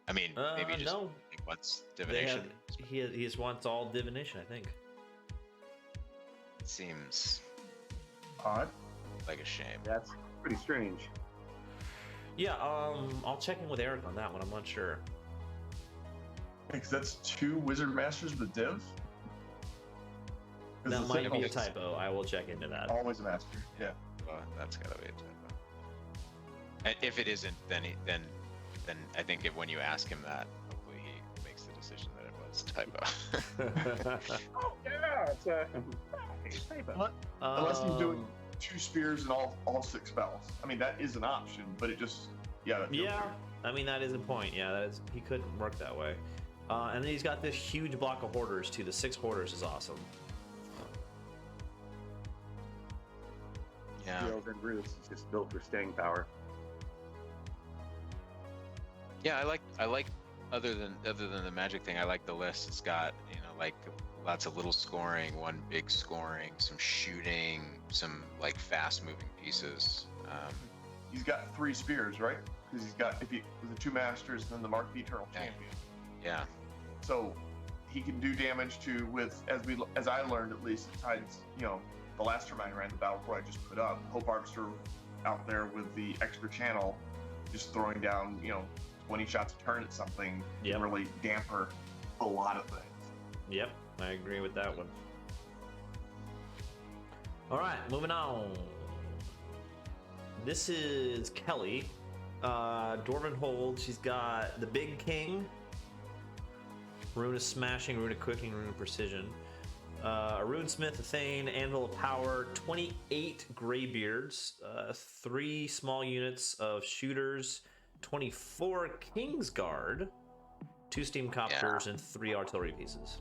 I mean, maybe just no. He wants divination. He just wants all divination, I think. It seems odd. Like a shame. That's pretty strange. Yeah, I'll check in with Eric on that one. I'm not sure. Because that's 2 wizard masters with div. That might be a typo. I will check into that. Always a master. Yeah. Well, that's gotta be a typo. And if it isn't, then I think when you ask him that, hopefully he makes the decision that it was a typo. Oh yeah, it's a typo. Unless he's doing 2 spears and all 6 spells. I mean, that is an option, but it just that feels weird. I mean, that is a point. Yeah, that is. He couldn't work that way. And then he's got this huge block of hoarders too. The 6 hoarders is awesome. Yeah. The Elven Roots is just built for staying power. Yeah, I like other than the magic thing, I like the list. It's got, you know, like lots of little scoring, 1 big scoring, some shooting, some like fast moving pieces. He's got 3 spears, right? Because he's got the 2 masters and then the Mark the Eternal Champion. Yeah. So he can do damage to as I learned at least, besides, you know, the last time I ran the battle before I just put up, Hope Harvester out there with the extra channel, just throwing down, you know, 20 shots a turn at something can really damper a lot of things. Yep, I agree with that one. All right, moving on. This is Kelly. Dwarven Hold. She's got the Big King, Rune of Smashing, Rune of Cooking, Rune of Precision. A Runesmith, a Thane, Anvil of Power, 28 Greybeards, 3 small units of shooters, 24 Kingsguard, 2 Steam Copters, and 3 artillery pieces.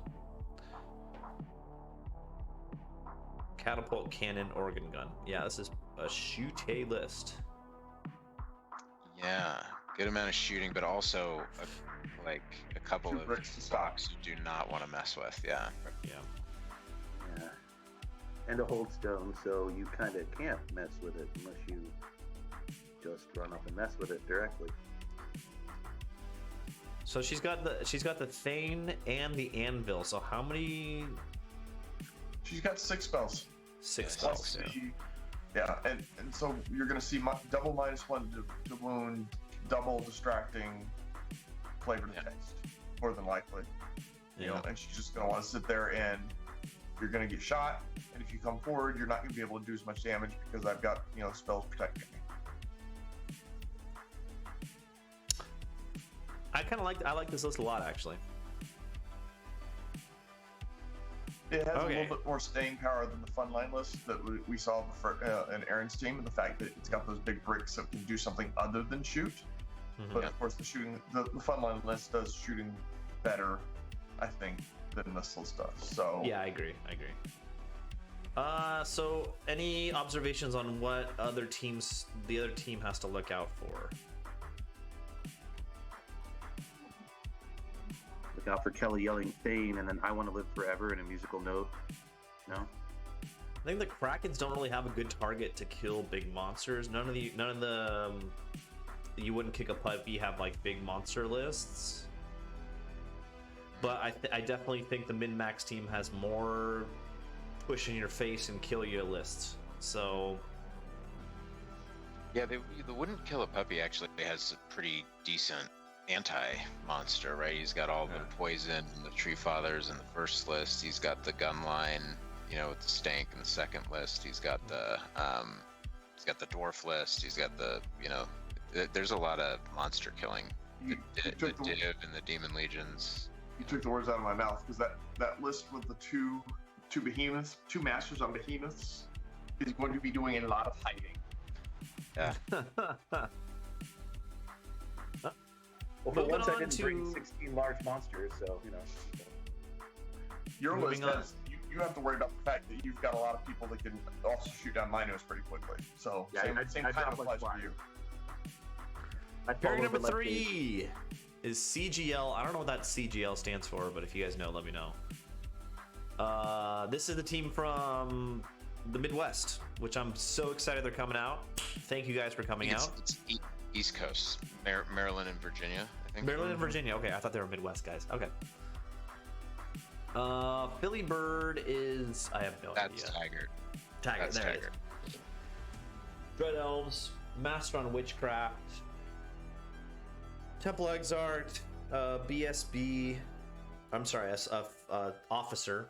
Catapult, Cannon, Organ Gun. Yeah, this is a shoot list. Yeah, good amount of shooting, but also a couple of stocks you do not want to mess with. Yeah. Yeah. Yeah. And a hold stone, so you kind of can't mess with it unless you just run up and mess with it directly. So she's got the Thane and the Anvil. So how many? She's got 6 spells. 6 spells. Yeah, and so you're gonna see double -1 to wound, double distracting, flavor to taste, more than likely. You know, and she's just going to want to sit there, and you're going to get shot. And if you come forward, you're not going to be able to do as much damage because I've got, you know, spells protecting me. I like this list a lot, actually. It has a little bit more staying power than the Funline list that we saw in Aaron's team, and the fact that it's got those big bricks that can do something other than shoot. But of course, the Funline list does shooting better, I think, than this list does. So yeah, I agree. So any observations on what the other team has to look out for? Look out for Kelly yelling Thane and then I want to live forever in a musical note. No? I think the Krakens don't really have a good target to kill big monsters. None of the you wouldn't kick a puppy have like big monster lists. But I definitely think the MinMax team has more push in your face and kill you lists. So yeah, the wouldn't kill a puppy actually has a pretty decent anti-monster, right? He's got all the poison and the tree fathers in the first list. He's got the gun line, you know, with the stank in the second list. He's got the dwarf list. He's got the, you know, there's a lot of monster killing. The Div and the Demon Legions. You took the words out of my mouth, because that list with the two behemoths, two masters on behemoths, is going to be doing a lot of hiding. Yeah. Well, for once I didn't bring 16 large monsters, so, you know. Your list has, you have to worry about the fact that you've got a lot of people that can also shoot down Minos pretty quickly. So yeah, same kind of applies for you. Pairing number 3 is CGL. I don't know what that CGL stands for, but if you guys know, let me know. This is the team from the Midwest, which I'm so excited they're coming out. Thank you guys for coming out. It's East Coast, Maryland and Virginia, I think. Maryland and Virginia. Okay, I thought they were Midwest guys. Okay. Philly Bird is, I have no idea. That's Tiger. That's there Tiger. It is. Dread Elves, Master on Witchcraft, Temple Exarch, BSB. I'm sorry, Officer.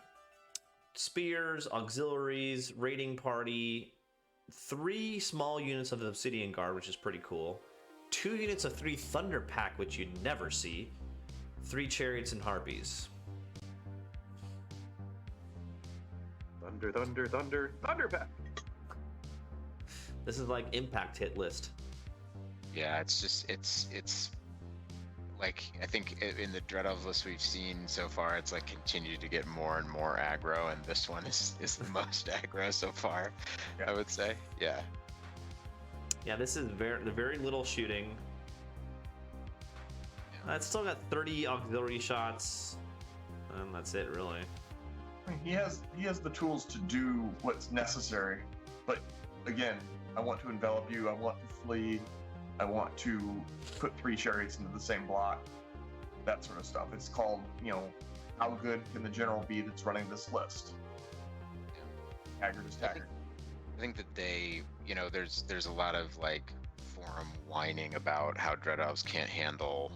Spears, Auxiliaries, Raiding Party, 3 small units of the Obsidian Guard, which is pretty cool. 2 units of 3 Thunder Pack, which you'd never see. 3 Chariots and Harpies. Thunder, thunder, thunder, Thunder Pack! This is like impact hit list. Yeah, it's just, it's like, I think in the Dread Elves list we've seen so far, it's like continued to get more and more aggro, and this one is the most aggro so far, I would say. Yeah. Yeah, this is very little shooting. It's still got 30 auxiliary shots, and that's it, really. He has the tools to do what's necessary, but again, I want to envelop you. I want to flee. I want to put 3 chariots into the same block. That sort of stuff. It's called, you know, how good can the general be that's running this list? Haggard is Taggart. I think that they, you know, there's a lot of like forum whining about how Dread Elves can't handle,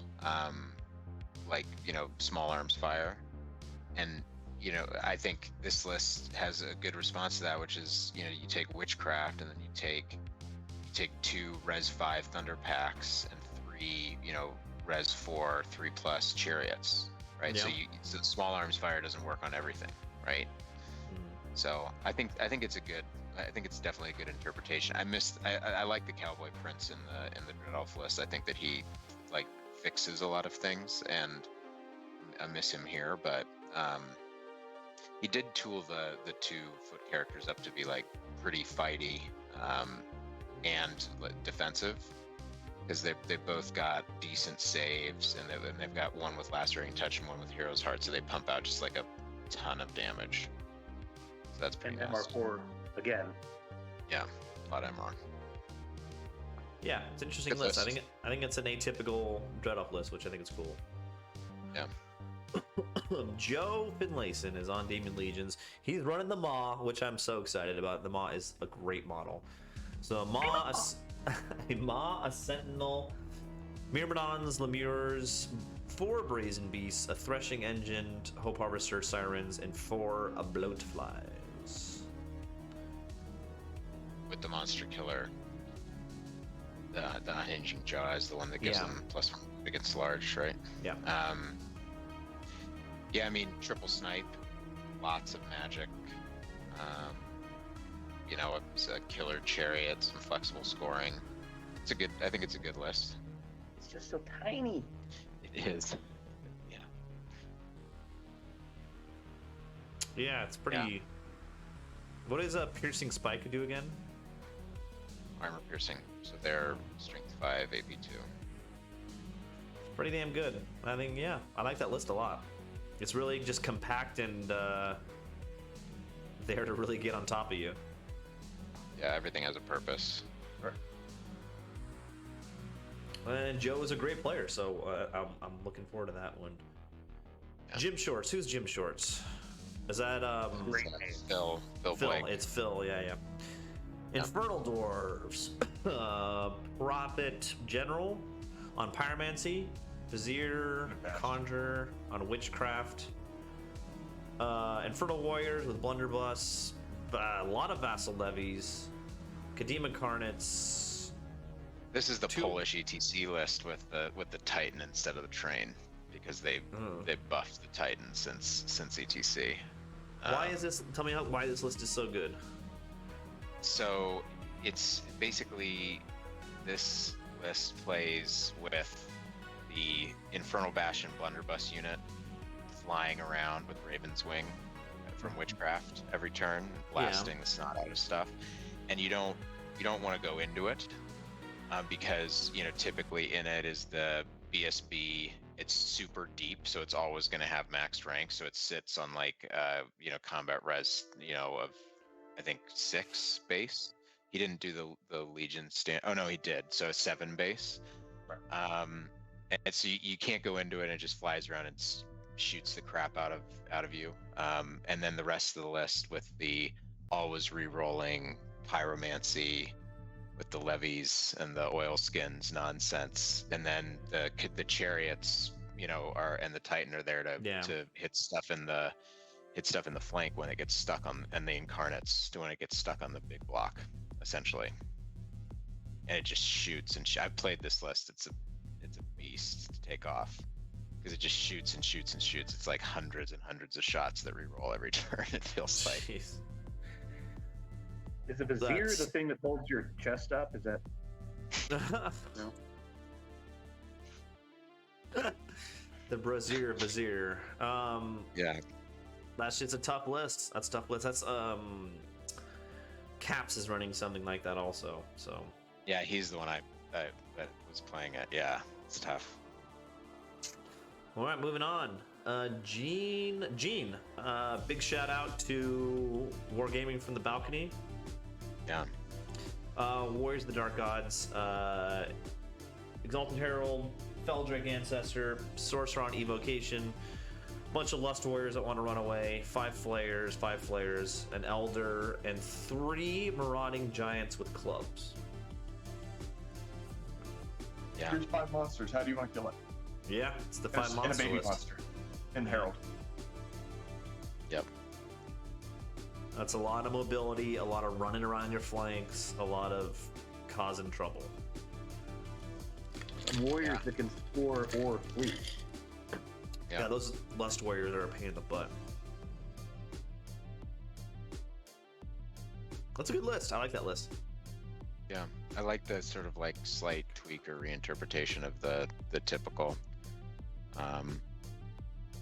like, you know, small arms fire, and you know, I think this list has a good response to that, which is, you know, you take Witchcraft and then you take 2 Res 5 Thunder Packs and 3, you know, Res 4 3+ Chariots, right? Yeah. So small arms fire doesn't work on everything, right? So I think it's definitely a good interpretation. I like the Cowboy Prince in the Dread Elf list. I think that he like fixes a lot of things, and I miss him here, but he did tool the 2 foot characters up to be like pretty fighty and defensive, because they both got decent saves, and they've got one with Lacerating Touch and one with Hero's Heart, so they pump out just like a ton of damage. So that's pretty nice. MR4 again. Yeah, a lot of MR. Yeah, it's an interesting list. I think it's an atypical Dread Elf list, which I think is cool. Yeah. Joe Finlayson is on Demon Legions. He's running the Maw, which I'm so excited about. The Maw is a great model. So a Maw, a Sentinel, Myrmidons, Lemures, 4 Brazen Beasts, a Threshing Engine, Hope Harvester Sirens, and 4 Bloatflies. With the Monster Killer, the Unhinging Jaw is the one that gives them +1 against large, right? Yeah. Yeah, I mean, triple snipe, lots of magic. You know, it's a killer chariot, some flexible scoring. I think it's a good list. It's just so tiny. It is. Yeah. Yeah, it's pretty. Yeah. What does a Piercing Spike do again? Armor piercing. So they're strength 5, AP 2. Pretty damn good. I think, yeah, I like that list a lot. It's really just compact and there to really get on top of you. Yeah, everything has a purpose. And Joe is a great player, so I'm looking forward to that one. Yeah. Jim Shorts. Who's Jim Shorts? Is that Phil Blake. It's Phil. Yeah. Yep. Infernal Dwarves. Prophet General on Pyromancy. Vizier, Conjure on Witchcraft. Infernal Warriors with Blunderbuss. A lot of Vassal Levies. Kadima Carnets. This is the Polish ETC list with the Titan instead of the Train, because they buffed the Titan since ETC. Why is this? Tell me why this list is so good. So it's basically, this list plays with the Infernal Bastion Blunderbuss unit flying around with Raven's Wing from Witchcraft every turn, blasting the snot out of stuff, and you don't want to go into it. Because, you know, typically in it is the BSB. It's super deep, so it's always going to have maxed rank. So it sits on like, you know, combat res, you know, of I think 6 base. He didn't do the Legion stand. Oh no, he did. So 7 base. And so you can't go into it, and it just flies around and shoots the crap out of you. And then the rest of the list with the always re-rolling Pyromancy, with the levies and the oil skins nonsense, and then the chariots, you know, and the Titan are there to hit stuff in the flank when it gets stuck on, and the incarnates when it gets stuck on the big block, essentially. And it just shoots and I've played this list. It's a beast to take off, because it just shoots and shoots and shoots. It's like hundreds and hundreds of shots that re-roll every turn. It feels like. Jeez. Is the Vizier the thing that holds your chest up? Is that no? The Vizier. Yeah. That's just a tough list. That's a tough list. That's Caps is running something like that also. So yeah, he's the one I was playing it. Yeah, it's tough. All right, moving on. Gene. Big shout out to Wargaming from the balcony. Yeah. Warriors of the Dark Gods, Exalted Herald, Feldrake Ancestor, Sorcerer on Evocation, bunch of Lust Warriors that want to run away, 5 Flayers, an Elder, and 3 Marauding Giants with clubs. Yeah. Here's 5 monsters. How do you want to kill it? Yeah, it's the 5 monster and a baby list. monster. And Herald. Yep. That's a lot of mobility, a lot of running around your flanks, a lot of causing trouble. Warriors that can score or fleet. Yeah, those Lust Warriors are a pain in the butt. That's a good list. I like that list. Yeah, I like the sort of like slight tweak or reinterpretation of the typical.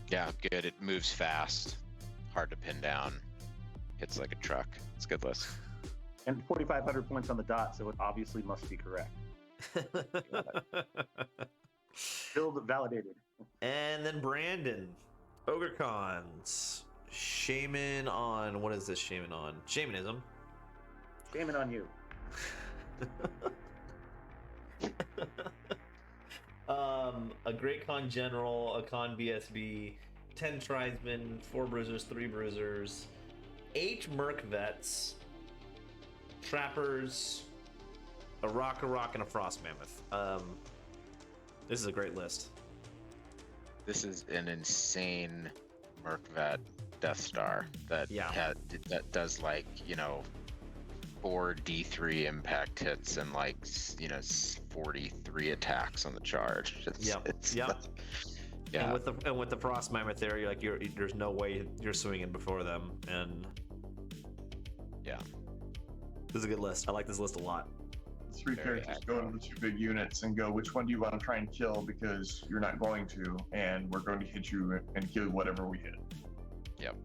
Yeah, good. It moves fast, hard to pin down, hits like a truck. It's a good list. And 4,500 points on the dot, so it obviously must be correct. Still validated. And then Brandon, Ogre Cons, Shaman on, what is this Shaman on? Shamanism. Shaman on you. A Great Con General, a Con BSB, 10 Tribesmen, 4 Bruisers, 3 Bruisers, 8 Merc Vets, Trappers, a Rock, and a Frost Mammoth. This is a great list. This is an insane Merc Death Star that that does like 4 D3 impact hits and like 43 attacks on the charge. And with the Frost Mammoth there, there's no way you're swinging before them, and this is a good list. I like this list a lot. The 3 characters go into the 2 big units and go, which one do you want to try and kill, because you're not going to, and we're going to hit you and kill whatever we hit. Yep.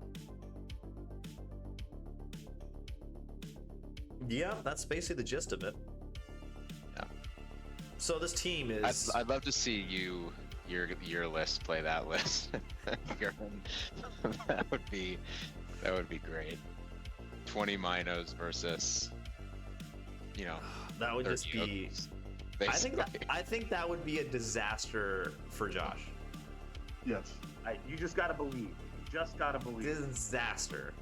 Yeah, that's basically the gist of it. Yeah. So this team is... I'd love to see your list play that list. that would be great. 20 Minos versus that would just be basically. I think that would be a disaster for Josh. Yes. You just gotta believe. Just gotta believe. Disaster.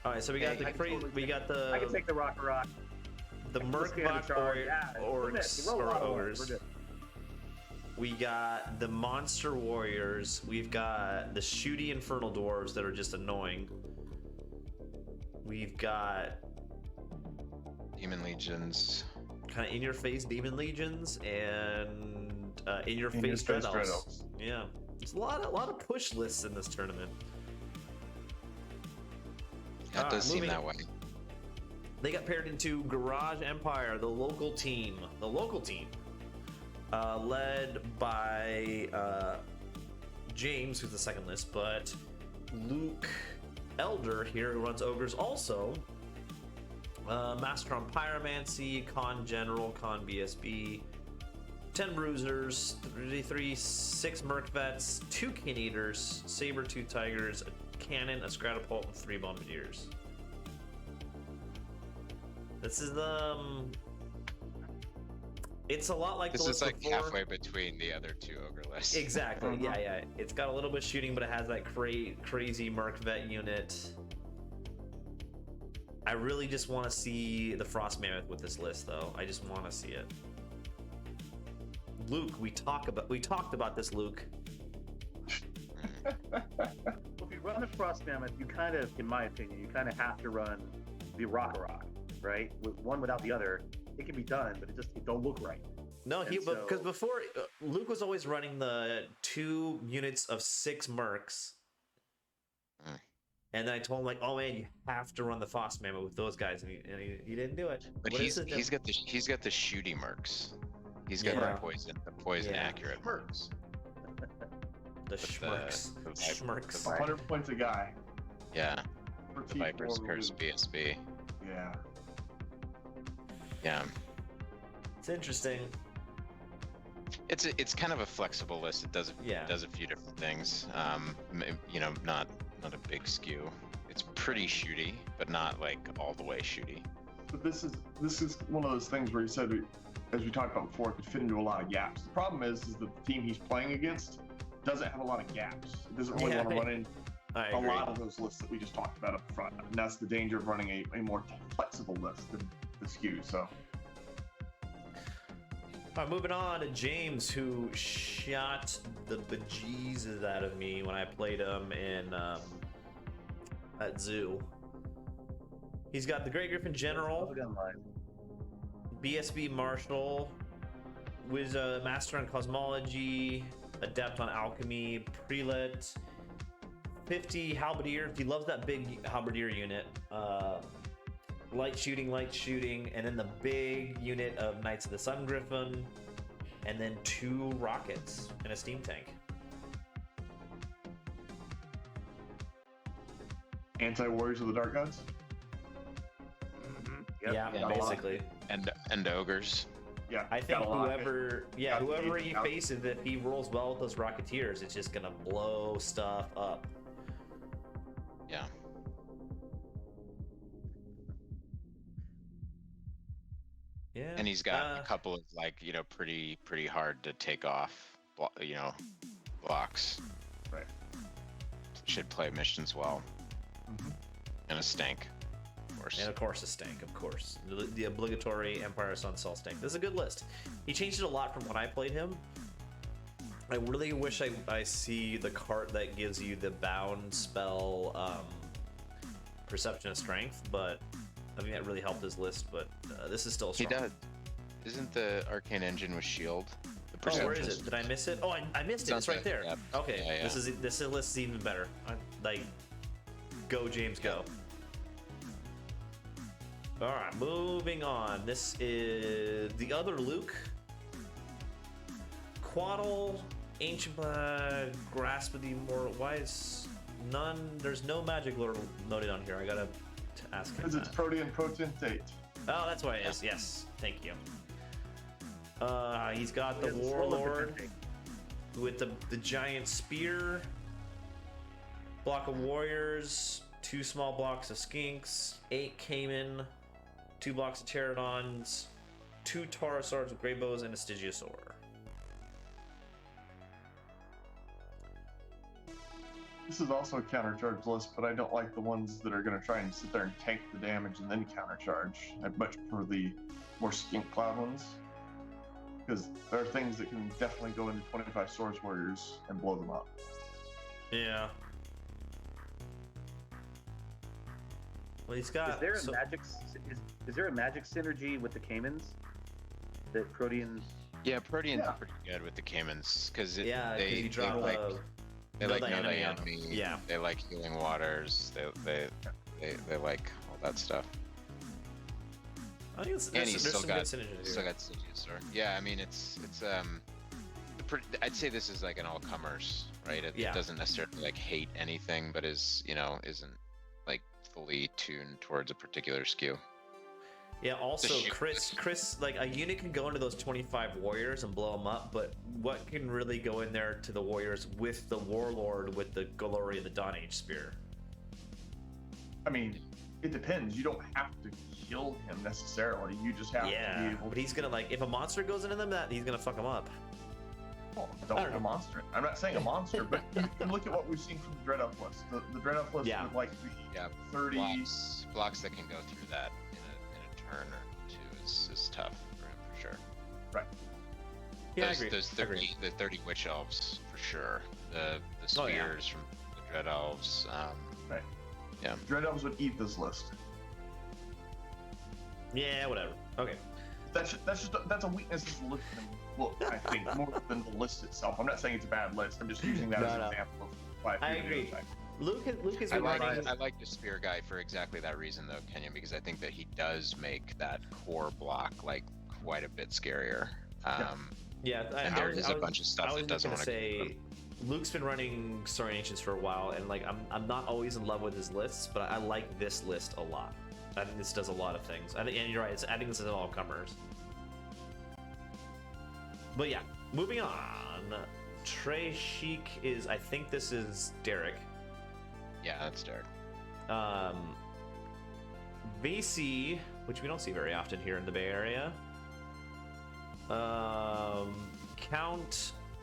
All right, so we got I can take the rock. The Merc Ogres. We got the Monster Warriors. We've got the Shooty Infernal Dwarves that are just annoying. We've got Demon Legions. Kind of in-your-face Demon Legions and in-your-face Dread Elves. Yeah, there's a lot of push lists in this tournament. That does seem that way. They got paired into Garage Empire, the local team. Led by James, who's the second list, but Luke Elder here, who runs Ogres also. Master on Pyromancy, Con General, Con BSB, 10 Bruisers, 6 Merc Vets, 2 Kin Eaters, Saber-Tooth Tigers, a Cannon, a Stratopult, and 3 Bombardiers. This is it's a lot like this the is list like before. halfway between the other 2 Ogre lists. Exactly. Yeah. It's got a little bit of shooting, but it has that crazy Merc Vet unit. I really just want to see the Frost Mammoth with this list, though. I just want to see it. Luke, we talked about this, Luke. Well, if you run the Frost Mammoth, you kind of, in my opinion, you kind of have to run the rock, right? With one without the other, it can be done, but it don't look right. No, because before Luke was always running the 2 units of 6 Mercs. And then I told him, like, oh man, you have to run the Frost Mammoth with those guys, and he didn't do it. But he's got the shooty Mercs. He's got the poison accurate Mercs. The Schmerks. Schmerks. 100 points a guy. Yeah. The Viper's Curse BSB. Yeah. Yeah. It's interesting. It's kind of a flexible list. It does a few different things. Not a big skew. It's pretty shooty, but not like all the way shooty. But this is one of those things where you said, as we talked about before, it could fit into a lot of gaps. The problem is that the team he's playing against doesn't have a lot of gaps. It doesn't really want to run in a lot of those lists that we just talked about up front. And that's the danger of running a more flexible list than the skew. So. All right, moving on to James, who shot the bejesus out of me when I played him at Zoo. He's got the Great Griffin General, BSB Marshal, with a Master on Cosmology, Adept on Alchemy, Prelate, 50 Halberdier. He loves that big Halberdier unit. Light shooting, and then the big unit of Knights of the Sun Griffin, and then 2 rockets and a steam tank. Anti-Warriors of the Dark Gods? Mm-hmm. Yep. Yeah, basically. And ogres. Yeah. I think whoever he faces, if he rolls well with those Rocketeers, it's just gonna blow stuff up. Yeah. Yeah. And he's got a couple of pretty hard to take off, blocks. Right. Should play missions well. Mm-hmm. And a stank, of course. And of course a stank, of course. The obligatory Empire Sun Sol stank. This is a good list. He changed it a lot from when I played him. I really wish I see the card that gives you the bound spell perception of strength, but I think that really helped his list, but this is still strong. He does. Isn't the arcane engine with shield? The Oh, where is it? Did I miss it? Oh, I missed it. It's right there. Yep. Okay, Yeah, yeah. This list is even better. Like, go James, go. All right, moving on. This is the other Luke. Quaddle, Ancient Grasp of the Immortal. Why is none? There's no magic lord noted on here. I gotta ask him. Because it's Protean Potentate. Oh, that's why it is. Yes, thank you. He's got the Warlord with the giant spear, block of warriors, 2 small blocks of skinks, 8 caiman, 2 blocks of pterodons, 2 Taurosaurs with great bows, and a Stygiosaur. This is also a countercharge list, but I don't like the ones that are going to try and sit there and tank the damage and then countercharge. I much prefer the more skink cloud ones, because there are things that can definitely go into 25 Swords Warriors and blow them up. Yeah. Well, he's got. Is there a magic synergy with the caimans? That Proteans. Yeah, Proteans are pretty good with the caimans because you drop they like know the enemy. Yeah. They like healing waters. They like all that stuff. I think there's some good synergy here. Still got Stygiosaur. Yeah, I mean it's I'd say this is like an all-comers, right? It doesn't necessarily like hate anything, but isn't like fully tuned towards a particular skew. Yeah, also Chris, like a unit can go into those 25 warriors and blow them up, but what can really go in there to the warriors with the Warlord with the Glory of the Dawn Age Spear? I mean, it depends. You don't have to kill him necessarily. You just have to be able. But he's gonna, like, if a monster goes into them, he's gonna fuck them up. Oh, don't a monster. I'm not saying a monster, but you can look at what we've seen from the Dread Elf list. The Dread Elf list with like the 30 blocks that can go through that in a turn or two is tough for him for sure. Right. Yeah, I agree. Those 30 Witch Elves for sure. The spears from the Dread Elves. Right. Yeah. Dread Elves would eat this list. Yeah, whatever. Okay. That's a weakness of the list. Well, I think more than the list itself. I'm not saying it's a bad list. I'm just using that as an example of why I agree. Luke is I like the spear guy for exactly that reason though, Kenyon, because I think that he does make that core block like quite a bit scarier. And there is a bunch of stuff that doesn't want to say. Luke's been running Story Ancients for a while, and like I'm not always in love with his lists, but I like this list a lot. I think this does a lot of things. And you're right. I think this is all comers. But yeah, moving on. Trey Sheik is. I think this is Derek. Yeah, that's Derek. BC, which we don't see very often here in the Bay Area.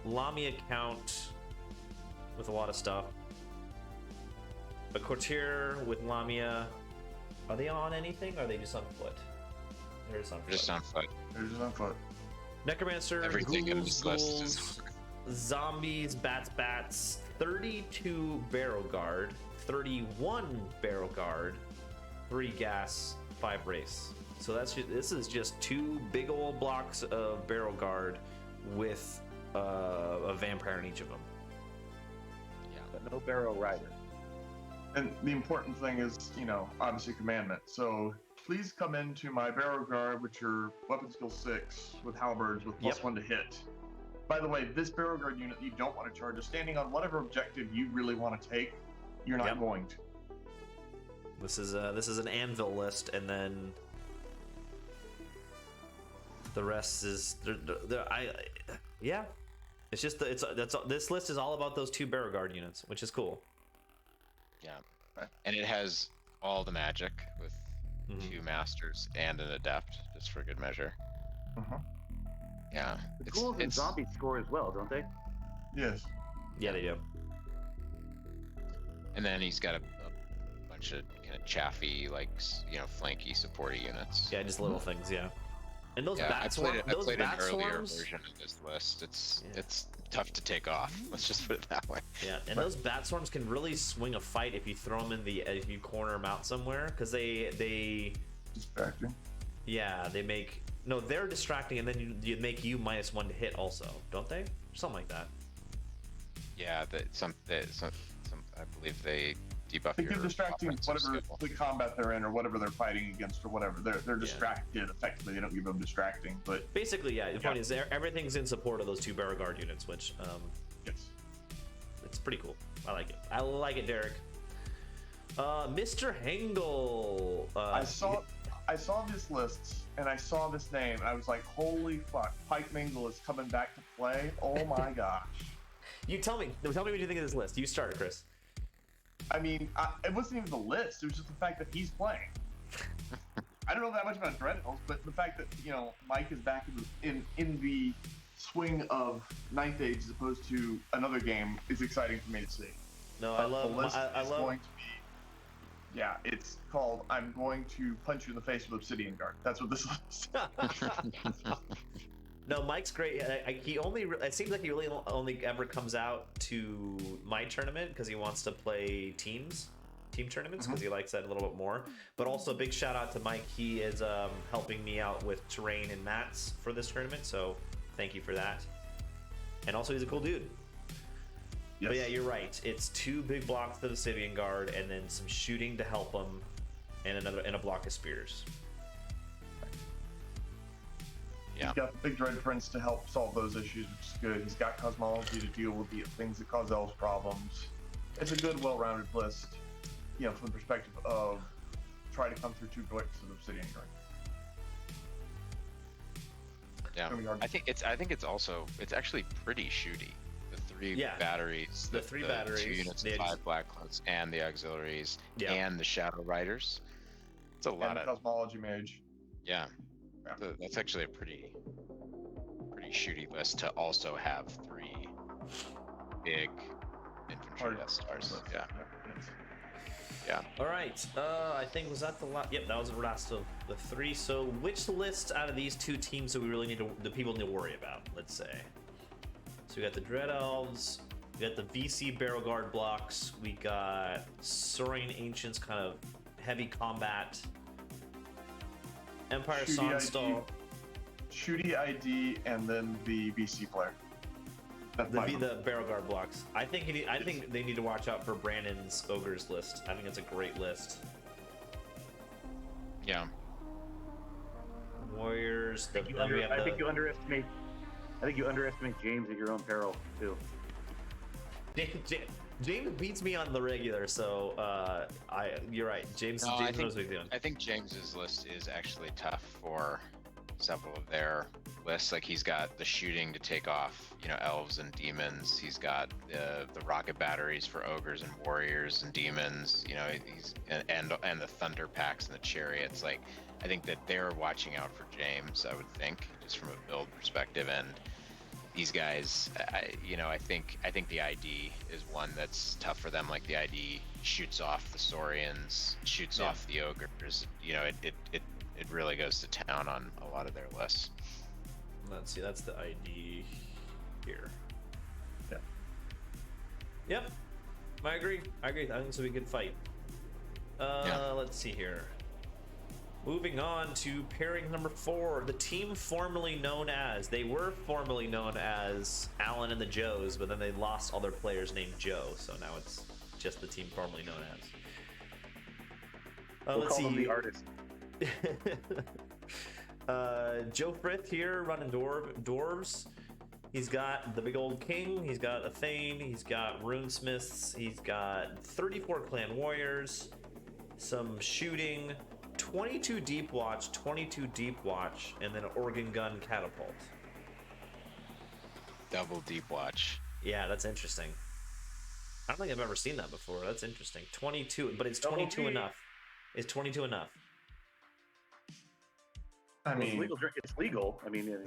Lamia Count with a lot of stuff. A Courtier with Lamia. Are they on anything? Or are they just on foot? They're just on foot. They're just on foot. Necromancer, everything in this list ghouls, zombies, bats, 32 Barrow Guard, 31 Barrow Guard, 3 gas, 5 race. So this is just 2 big old blocks of Barrow Guard with a vampire in each of them. Yeah, but no Barrow Rider. And the important thing is, obviously commandment. So please come into my Barrow Guard, which are weapon skill 6 with halberds with +1 to hit. By the way, this Barrow Guard unit you don't want to charge is standing on whatever objective you really want to take. You're not going to. This is an anvil list, and then the rest is It's just this list is all about those 2 Barrow Guard units, which is cool. Yeah, and it has all the magic with 2 masters and an adept, just for good measure. Yeah, the ghouls and zombies score as well, don't they? Yes. Yeah, they do. And then he's got a bunch of kind of chaffy, like flanky, supporty units. Yeah, just little things. Yeah. And those I played an earlier swarms? version of this list. It's tough to take off. Let's just put it that way. Yeah, and those bat swarms can really swing a fight if you throw them if you corner them out somewhere, because they Distracting. Yeah, they're distracting, and then you make you -1 to hit also, don't they? Something like that. Yeah, some I believe they debuff They your keep distracting offensive whatever skill. the combat they're in or whatever they're fighting against or whatever. They're distracted effectively. They don't give them distracting, but Basically, yeah. The point is everything's in support of those 2 B.A.W.G.S units, which yes, it's pretty cool. I like it. I like it, Derek. Mr. Hengel. I saw this list and I saw this name and I was like, holy fuck, Pike Mingle is coming back to play. Oh my gosh. You tell me what you think of this list. You start, Chris. I mean, it wasn't even the list. It was just the fact that he's playing. I don't know that much about Dreadnoughts, but the fact that Mike is back in the swing of 9th Age as opposed to another game is exciting for me to see. No, I love. Going to be, yeah, it's called "I'm going to punch you in the face with Obsidian Guard." That's what this is. No, Mike's great. It seems like he really only ever comes out to my tournament because he wants to play team tournaments because he likes that a little bit more. But also, big shout out to Mike. He is helping me out with terrain and mats for this tournament, so thank you for that. And also, he's a cool dude. Yes. But yeah, you're right. It's 2 big blocks to the Obsidian Guard, and then some shooting to help him, and a block of spears. Yeah. He's got the big Dread Prince to help solve those issues, which is good. He's got Cosmology to deal with the things that cause Elves problems. It's a good, well-rounded list, from the perspective of trying to come through 2 blocks of Obsidian Guard. Yeah, I think it's actually pretty shooty. The 3 batteries, the 3 batteries, 2 units of 5 Black Cloaks, and the auxiliaries, and the Shadow Riders. It's a lot of Cosmology Mage. Yeah. That's actually a pretty shooty list to also have 3 big infantry Death Stars. Yeah. All right. I think was that the last? Yep, that was the last of the 3. So, which list out of these 2 teams do we really the people need to worry about? Let's say. So we got the Dread Elves, we got the VC Barrel Guard blocks, we got Saurian Ancients, kind of heavy combat. Empire Sonstal. Shooty ID, and then the VC player. The Barrel Guard blocks. I think they need to watch out for Brandon's Ogres list. I think it's a great list. Yeah. Warriors. I think you underestimate James at your own peril too. James beats me on the regular, so you're right. James knows what he's doing. I think James's list is actually tough for several of their lists. Like he's got the shooting to take off, elves and demons. He's got the rocket batteries for ogres and warriors and demons. He's and the thunder packs and the chariots. Like I think that they're watching out for James. I would think just from a build perspective and. These guys, I think the ID is one that's tough for them. Like the ID shoots off the Saurians, shoots off the ogres. It really goes to town on a lot of their lists. Let's see, that's the ID here. Yeah. Yep. I agree. I think this will be a good fight. Let's see here. Moving on to pairing number 4, the team formerly known as. They were formerly known as Alan and the Joes, but then they lost all their players named Joe, so now it's just the team formerly known as. We'll call them the artist. Joe Frith here running dwarves. He's got the big old king, he's got a Thane, he's got runesmiths, he's got 34 clan warriors, some shooting, 22 deep watch, and then an organ gun catapult. Double deep watch. Yeah, that's interesting. I don't think I've ever seen that before. That's interesting. 22, but it's 22 enough. Is 22 enough? I mean, it's legal. I mean,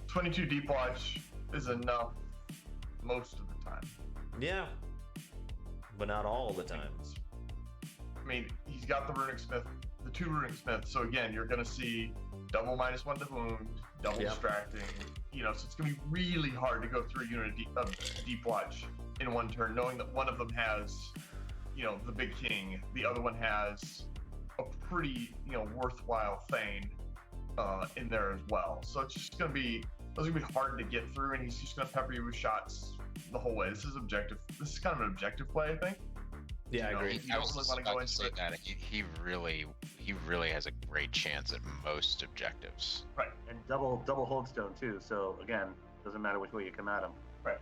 22 deep watch is enough most of the time. Yeah, but not all the time. I mean, he's got the Runic Smith, the 2 Runic Smiths. So again, you're going to see double -1 to wound, double distracting, so it's going to be really hard to go through a unit of Deep Watch in one turn, knowing that one of them has, the Big King, the other one has a pretty, worthwhile Thane in there as well. So it's just going to be, those are going to be hard to get through, and he's just going to pepper you with shots the whole way. This is kind of an objective play, I think. Yeah, I agree. I was just about to say that he really has a great chance at most objectives. Right. And double holdstone too. So again, doesn't matter which way you come at him. Right.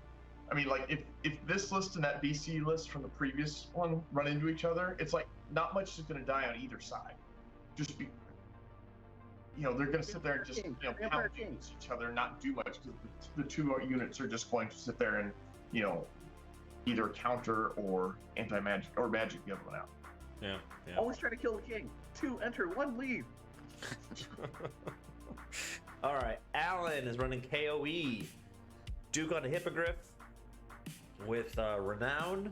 I mean, like if this list and that BC list from the previous one run into each other, it's like not much is going to die on either side. Just be, they're going to sit there and just pound against each other and not do much because the two units are just going to sit there and either counter or anti-magic or magic the other one out. Yeah. Always try to kill the king. 2 enter, 1 leave. All right, Alan is running KOE. Duke on a Hippogriff with Renown,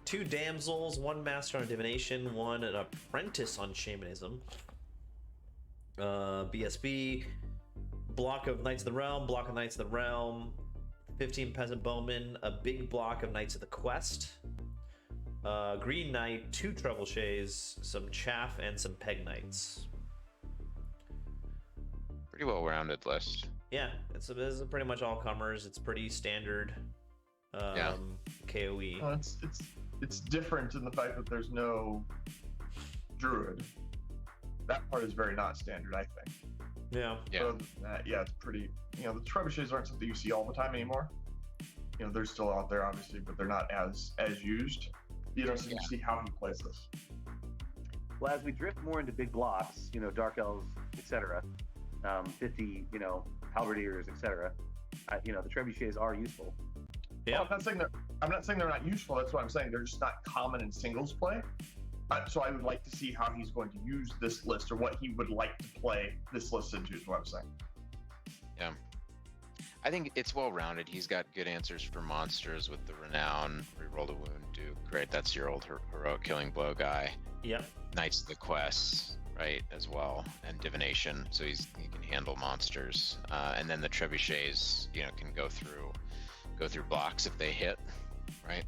2 Damsels, 1 Master on Divination, 1 an Apprentice on Shamanism. BSB, block of Knights of the Realm, 15 Peasant Bowmen, a big block of Knights of the Quest, Green Knight, 2 Trebuchets, some Chaff, and some Peg Knights. Pretty well-rounded list. Yeah, it's pretty much all comers. It's pretty standard KOE. Well, it's different in the fact that there's no druid. That part is very not standard, I think. Yeah. So it's pretty. The trebuchets aren't something you see all the time anymore. They're still out there, obviously, but they're not as used. So you see how he plays this. Well, as we drift more into big blocks, Dark Elves, etc., 50, Halberdiers, etc., the trebuchets are useful. Yeah. Well, I'm not saying they're not useful. That's what I'm saying. They're just not common in singles play. So I would like to see how he's going to use this list, or what he would like to play this list into, is what I'm saying. Yeah. I think it's well-rounded. He's got good answers for monsters with the Renown, Reroll a Wound, Duke, right? That's your old heroic killing blow guy. Yep. Knights of the Quest, right, as well, and Divination, so he can handle monsters. And then the trebuchets, can go through blocks if they hit, right?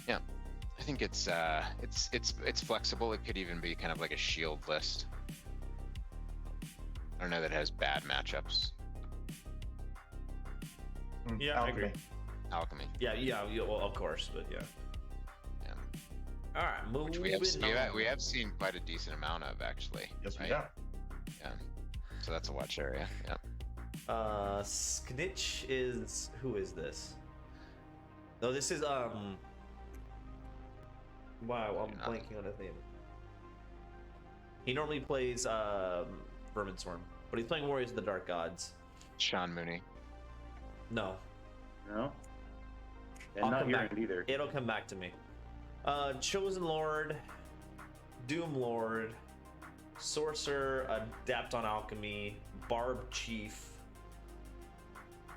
Yeah. I think it's flexible. It could even be kind of like a shield list. I don't know that it has bad matchups. Yeah, I agree. Alchemy. Yeah. Well, of course, but yeah. All right, moving on. We have seen quite a decent amount of, actually. Yes, right? we have. Yeah. So that's a watch area. Yeah. Snitch is, who is this? No, this is wow, I'm blanking on his name. He normally plays Vermin Swarm, but he's playing Warriors of the Dark Gods. Sean Mooney. No. And not hearing it either. It'll come back to me. Chosen Lord, Doom Lord, Sorcerer, Adept on Alchemy, Barb Chief,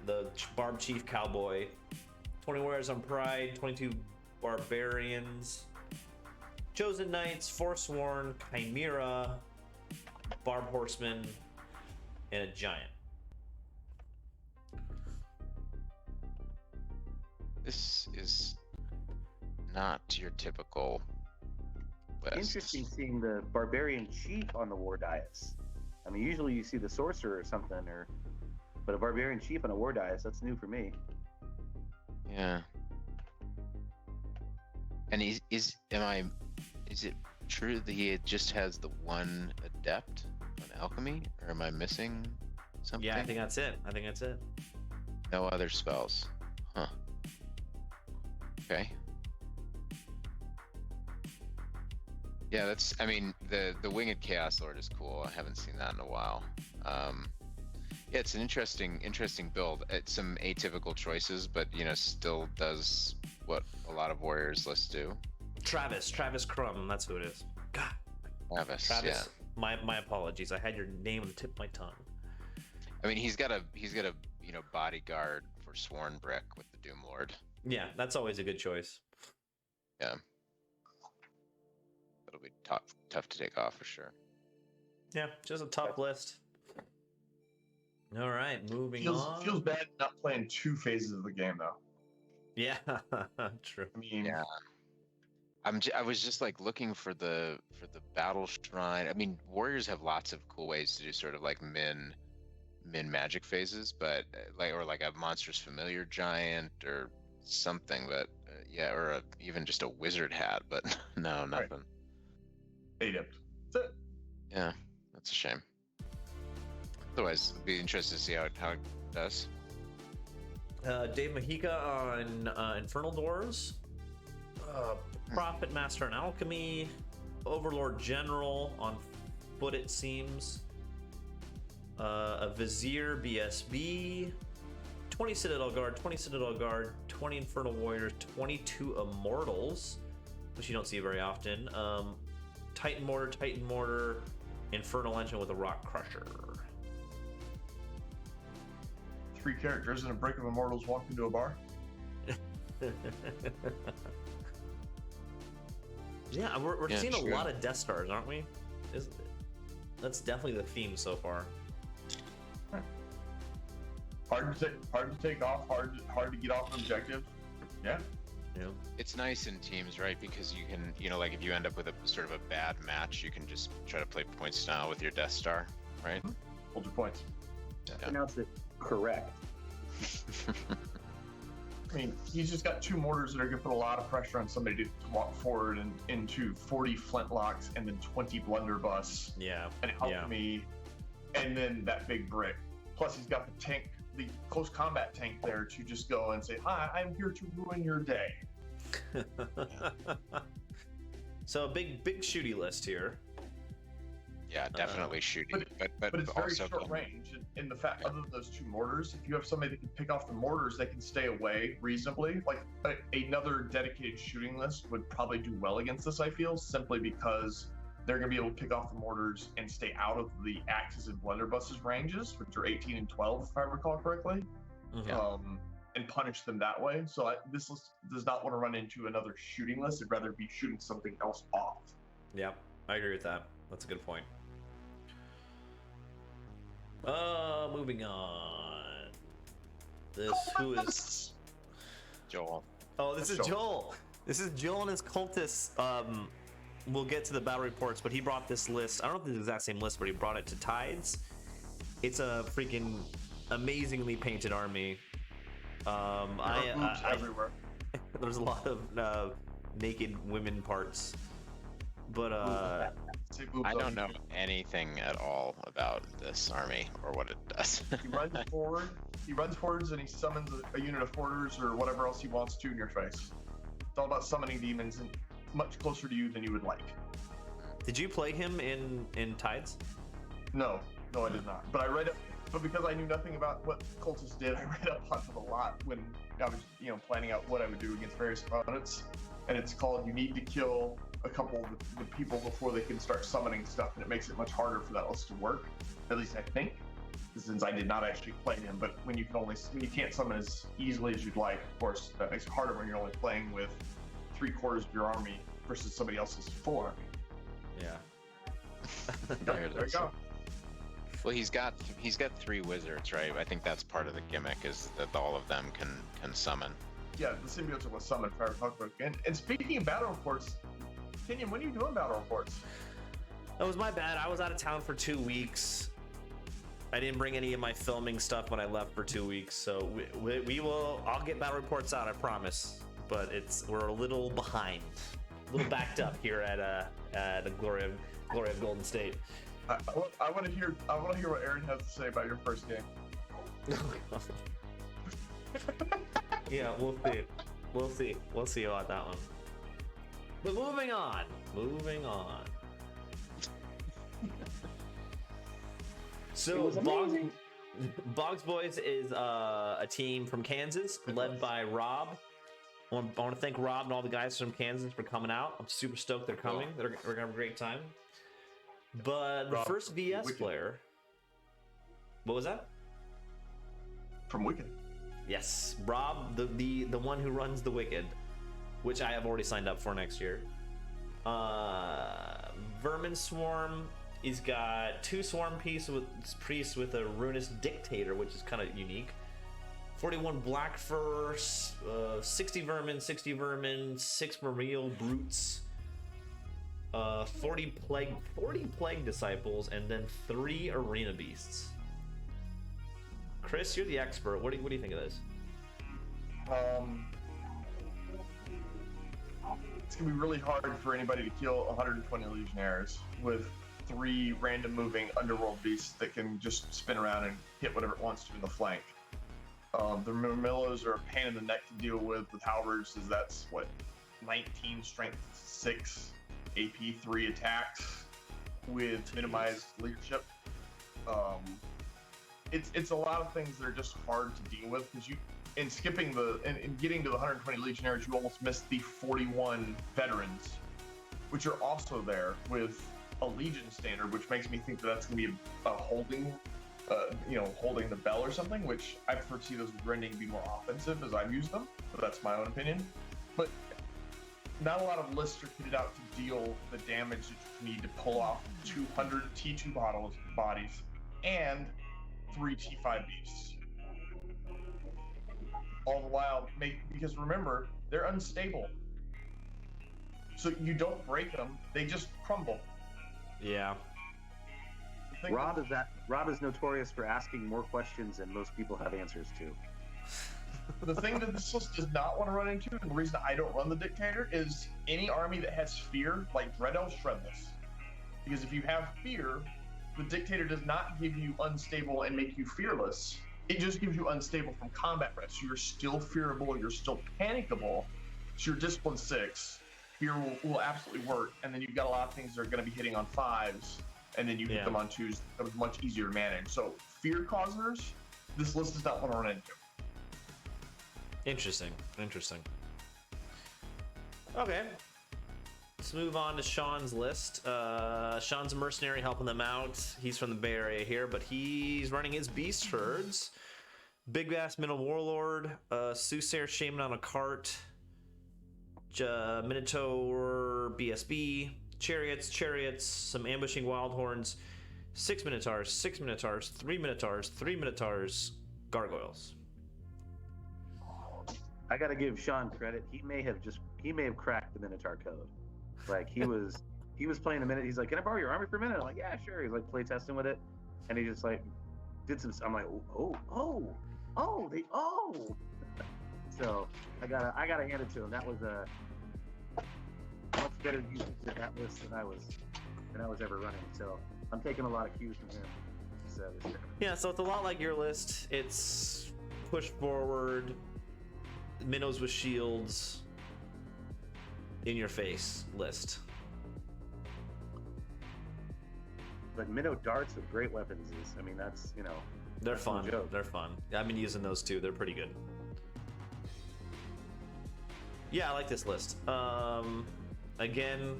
the Barb Chief Cowboy, 20 Warriors on Pride, 22 Barbarians, Chosen Knights, Forsworn, Chimera, Barb Horseman, and a Giant. This is not your typical list. Interesting seeing the Barbarian Chief on the War Dais. I mean, usually you see the Sorcerer or something, but a Barbarian Chief on a War Dais, that's new for me. Yeah. And is it true that he just has the one Adept on Alchemy, or am I missing something? Yeah, I think that's it. No other spells. Huh. Okay. Yeah, the Winged Chaos Lord is cool. I haven't seen that in a while. Yeah, it's an interesting build. It's some atypical choices, but still does what a lot of Warriors lists do. Travis Crumb, that's who it is. God. Travis, yeah. My apologies. I had your name on the tip of my tongue. I mean, he's got a bodyguard for Sworn Brick with the Doom Lord. Yeah, that's always a good choice. Yeah. It'll be tough to take off for sure. Yeah, just a tough list. All right, moving on. Feels bad not playing 2 phases of the game though. Yeah, true. I mean, Yeah. I was just like looking for the battle shrine. I mean, warriors have lots of cool ways to do sort of like min magic phases, but like a monstrous familiar giant or something. But yeah, or even just a wizard hat. But no, nothing. Right. A.W.G.S. That's it. Yeah, that's a shame. Otherwise, it'd be interested to see how it does. Dave Mahika on Infernal Doors. Prophet Master in Alchemy. Overlord General on foot, it seems. A Vizier BSB. 20 Citadel Guard, 20 Citadel Guard, 20 Infernal Warriors, 22 Immortals, which you don't see very often. Titan Mortar, Infernal Engine with a Rock Crusher. 3 characters and a break of Immortals walk into a bar. Yeah, we're Yeah, seeing sure. a lot of Death Stars, aren't we? That's definitely the theme so far. Hard to take off, hard to get off an objective. Yeah. Yeah. It's nice in teams, right? Because you can, like if you end up with a sort of a bad match, you can just try to play point style with your Death Star, right? Hold your points. Yeah. Pronounce it correct. I mean, he's just got 2 mortars that are going to put a lot of pressure on somebody to walk forward and into 40 flintlocks and then 20 blunderbuss. Yeah. And alchemy, and then that big brick. Plus, he's got the tank, the close combat tank there to just go and say, "Hi, I'm here to ruin your day." So a big shooty list here. Yeah, definitely shooting, but it's very also short range. And the fact, other than those 2 mortars, if you have somebody that can pick off the mortars, they can stay away reasonably. Like another dedicated shooting list would probably do well against this, I feel, simply because they're going to be able to pick off the mortars and stay out of the axes and blunderbusses ranges, which are 18 and 12, if I recall correctly, and punish them that way. So this list does not want to run into another shooting list. It'd rather be shooting something else off. Yeah, I agree with that. That's a good point. Moving on. Who is Joel. Oh, this is Joel. This is Joel and his cultists. We'll get to the battle reports, but he brought this list. I don't know if it's the exact same list, but he brought it to Tides. It's a freaking amazingly painted army. Everywhere. There's a lot of naked women parts, but I don't know anything at all about this army or what it does. He runs forward. He runs forwards and he summons a unit of porters or whatever else he wants to in your face. It's all about summoning demons and much closer to you than you would like. Did you play him in Tides? No, I did not. But I read up. But because I knew nothing about what cultists did, I read up on it a lot when I was, planning out what I would do against various opponents. And it's called "You need to kill a couple of the people before they can start summoning stuff," and it makes it much harder for that list to work. At least I think, since I did not actually play him. But when you can't summon as easily as you'd like, of course, that makes it harder when you're only playing with 3/4 of your army versus somebody else's full army. Yeah. There you go. Well, he's got 3 wizards, right? I think that's part of the gimmick, is that all of them can summon. Yeah, the symbiotes will summon Fire Cookbook. And speaking of battle reports, Kenyon, when are you doing battle reports? That was my bad. I was out of town for 2 weeks. I didn't bring any of my filming stuff when I left for 2 weeks, so we will. I'll get battle reports out, I promise. But we're a little behind, a little backed up here at the Glory of Golden State. I want to hear what Aaron has to say about your first game. Yeah, we'll see about that one. But moving on. So B.A.W.G.S Boys is a team from Kansas led by Rob. I want to thank Rob and all the guys from Kansas for coming out. I'm super stoked they're coming. We're gonna have a great time. But the first VS player. What was that? From Wicked. Yes, Rob, the one who runs the Wicked, which I have already signed up for next year. Vermin Swarm, He's got 2 swarm priests with a ruinous dictator, which is kind of unique. 41 black fur, 60 vermin, 6 memorial brutes, 40 plague disciples, and then 3 arena beasts. Chris, you're the expert. What do you think of this? It's gonna be really hard for anybody to kill 120 legionnaires with 3 random moving underworld beasts that can just spin around and hit whatever it wants to in the flank. The Murmillos are a pain in the neck to deal with halberds, as that's what, 19 strength 6, AP 3 attacks with minimized leadership. It's a lot of things that are just hard to deal with, because in getting to the 120 legionnaires, you almost missed the 41 veterans, which are also there with a legion standard, which makes me think that that's going to be a holding, holding the bell or something, which I prefer to see those with rending be more offensive as I've used them, but that's my own opinion. But not a lot of lists are kitted out to deal the damage that you need to pull off 200 T2 bodies and 3 T5 beasts. All the while, because remember, they're unstable. So you don't break them, they just crumble. Yeah. Rob is notorious for asking more questions than most people have answers to. The thing that this list does not want to run into, and the reason I don't run the Dictator, is any army that has fear, like Dread Elves, shred this. Because if you have fear, the Dictator does not give you unstable and make you fearless. It just gives you unstable from combat rest. So you're still fearable, you're still panicable. So your discipline 6, fear will absolutely work. And then you've got a lot of things that are going to be hitting on 5s, and then you hit them on 2s. That was much easier to manage. So fear causers, this list does not want to run into. Interesting. Okay. Let's move on to Sean's list. Sean's a mercenary helping them out. He's from the Bay Area here, but he's running his beast herds. Big ass middle warlord, Soothsayer shaman on a cart, Minotaur BSB, chariots, some ambushing wild horns, 6 minotaurs, 3 minotaurs, gargoyles. I gotta give Sean credit. He may have cracked the Minotaur code. Like he was playing a minute. He's like, "Can I borrow your army for a minute?" I'm like, "Yeah, sure." He's like play testing with it, and he just like did some. I'm like, "Oh." So I gotta hand it to him. That was a much better usage of that list than I was ever running. So I'm taking a lot of cues from him. So yeah, so it's a lot like your list. It's push forward, minnows with shields, in your face list. But minnow darts with great weapons is, I mean, that's, they're that's fun. No joke. They're fun. I've been using those too. They're pretty good. Yeah, I like this list. Again,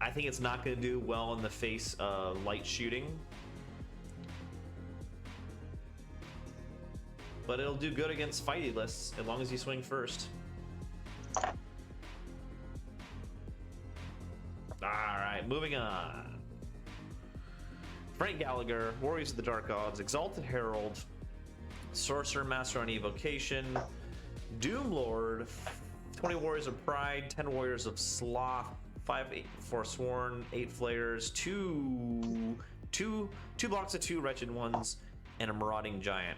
I think it's not going to do well in the face of light shooting, but it'll do good against fighty lists as long as you swing first. Alright, moving on. Frank Gallagher, Warriors of the Dark Gods, Exalted Herald, Sorcerer Master on Evocation, Doom Lord, 20 Warriors of Pride, 10 Warriors of Sloth, 5 Forsworn, 8 Flayers, 2 blocks of 2 Wretched Ones, and a Marauding Giant.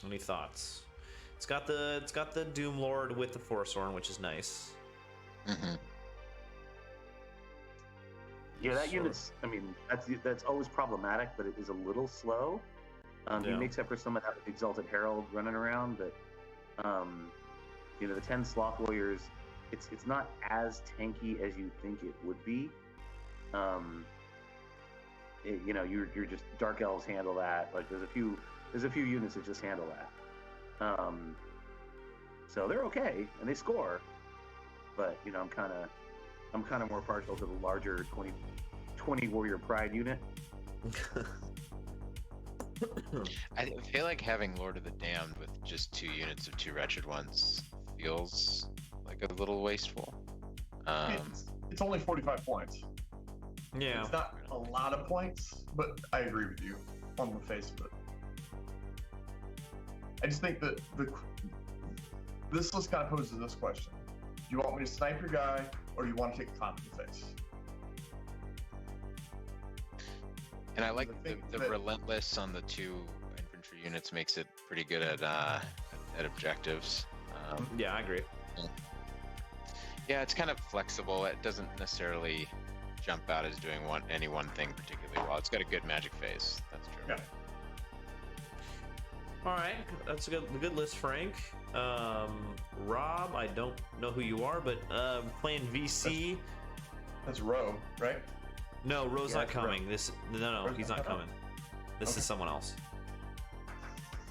Any thoughts? It's got the Doom Lord with the Forsworn, which is nice. Mm-hmm. Yeah, that unit's. I mean, that's always problematic, but it is a little slow. He makes up for some of that with Exalted Herald running around, but the 10 Sloth Warriors, it's not as tanky as you think it would be. You're just Dark Elves handle that. Like there's a few units that just handle that. So they're okay and they score, but I'm kind of more partial to the larger 20 Warrior Pride unit. I feel like having Lord of the Damned with just 2 units of 2 Wretched Ones feels like a little wasteful. It's only 45 points. Yeah. It's not a lot of points, but I agree with you on the face of it. I just think that this list kind of poses this question. Do you want me to snipe your guy, or do you want to take a comp in the face? And I like the relentless on the 2 infantry units makes it pretty good at objectives. Yeah, I agree. Yeah, it's kind of flexible. It doesn't necessarily jump out as doing any one thing particularly well. It's got a good magic phase. That's true. Yeah. All right, that's a good list, Frank. Rob, I don't know who you are, but playing VC. That's Roe, right? No, Roe's not coming. Roe. No, he's not coming. This is someone else.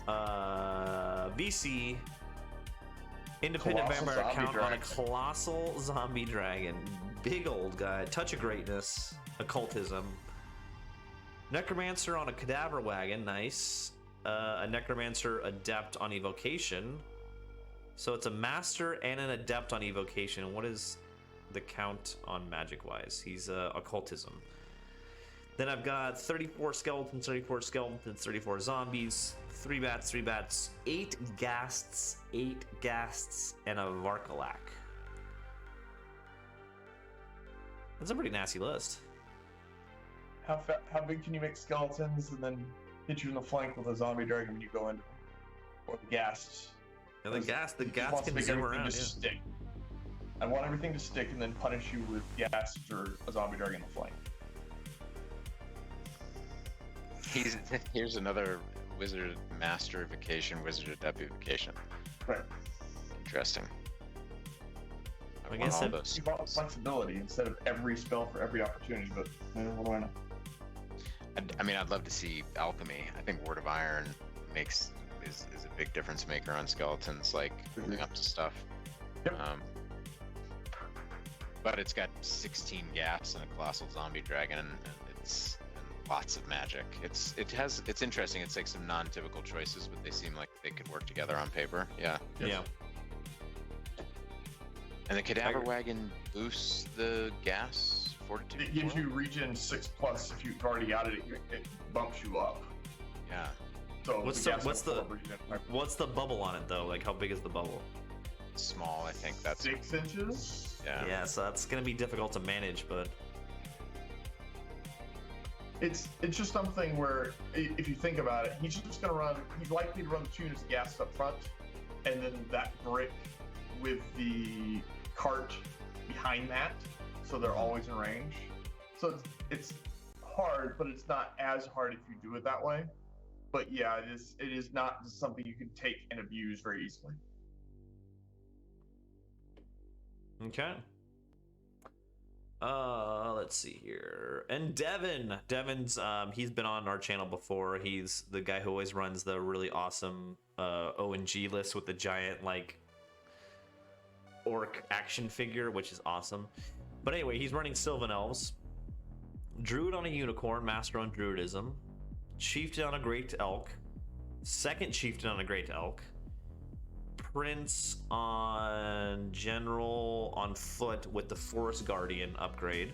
VC. Independent Colossal vampire count dragon. on a colossal zombie dragon. Big old guy. Touch of greatness. Occultism. Necromancer on a cadaver wagon. Nice. A necromancer adept on evocation. So it's a master and an adept on evocation. What is the count on magic wise? He's occultism. Then I've got 34 skeletons, 34 zombies, 3 bats, 8 ghasts, and a Varkalak. That's a pretty nasty list. How big can you make skeletons and then hit you in the flank with a zombie dragon when you go into them? Or the ghasts? And the ghast can zoom around. Yeah. Stick. I want everything to stick and then punish you with ghasts or a zombie dragon in the flank. Here's another wizard masterification, wizard adaptification. Right. Interesting. I guess you want flexibility instead of every spell for every opportunity, but what do I know? I mean, I'd love to see alchemy. I think Word of Iron is a big difference maker on skeletons, like building up to stuff. Yep. But it's got 16 gaps and a colossal zombie dragon, and it's lots of magic. It's interesting. It's like some non-typical choices, but they seem like they could work together on paper. Yeah. Yeah. And the cadaver wagon boosts the gas fortitude. It gives you regen 6+ if you've already added it. It bumps you up. Yeah. So what's the bubble on it though? Like how big is the bubble? Small, I think that's 6 inches. Yeah. Yeah, so that's gonna be difficult to manage, but it's just something where if you think about it, he's likely to run the 2 units of gas up front, and then that brick with the cart behind that, so they're always in range. So it's hard, but it's not as hard if you do it that way. But yeah, it is not something you can take and abuse very easily. okay. Let's see here. And Devin's he's been on our channel before. He's the guy who always runs the really awesome O&G list with the giant like orc action figure, which is awesome. But anyway, he's running Sylvan Elves, Druid on a Unicorn, Master on Druidism, Chieftain on a Great Elk, Second Chieftain on a Great Elk, Prince on General on foot with the Forest Guardian upgrade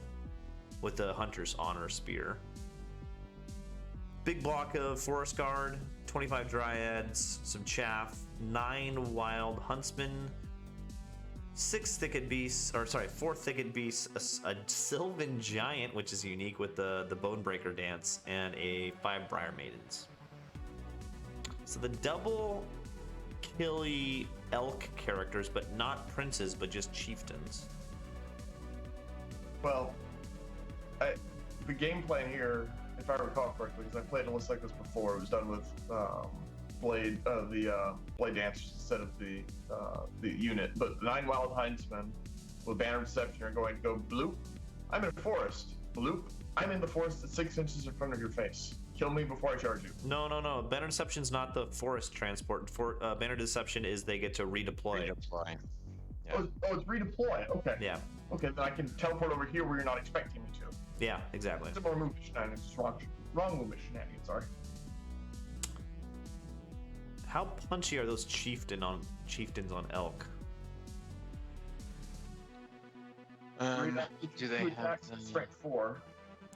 with the Hunter's Honor Spear. Big block of Forest Guard, 25 Dryads, some Chaff, 9 Wild Huntsmen, 4 Thicket Beasts, a Sylvan Giant, which is unique with the Bonebreaker Dance, and a 5 Briar Maidens. So the double killy elk characters, but not princes, but just chieftains. Well, the game plan here, if I recall correctly, because I played a list like this before, it was done with Blade Dancers instead of the unit. But the 9 Wild Huntsmen with Banner of Deception are going to go bloop. I'm in a forest. Bloop. I'm in the forest at 6 inches in front of your face. Kill me before I charge you. No. Banner Deception's not the forest transport. Banner Deception is they get to redeploy. Yeah. Oh, it's redeploy. Okay. Yeah. Okay, then I can teleport over here where you're not expecting me to. Yeah, exactly. Similar movement shenanigans. Wrong movement shenanigans, sorry. How punchy are those chieftains on elk? Do they have strength 4?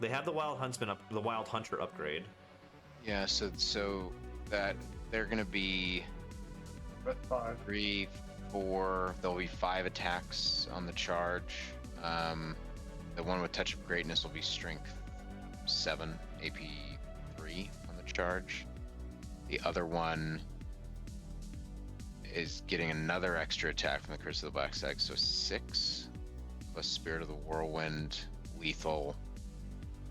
They have the Wild Huntsman the Wild Hunter upgrade. Yeah, so that they're gonna be 5. 3, 4. There'll be 5 attacks on the charge. The one with Touch of Greatness will be Strength 7, AP 3 on the charge. The other one is getting another extra attack from the Curse of the Black Stag, so 6 plus Spirit of the Whirlwind, lethal.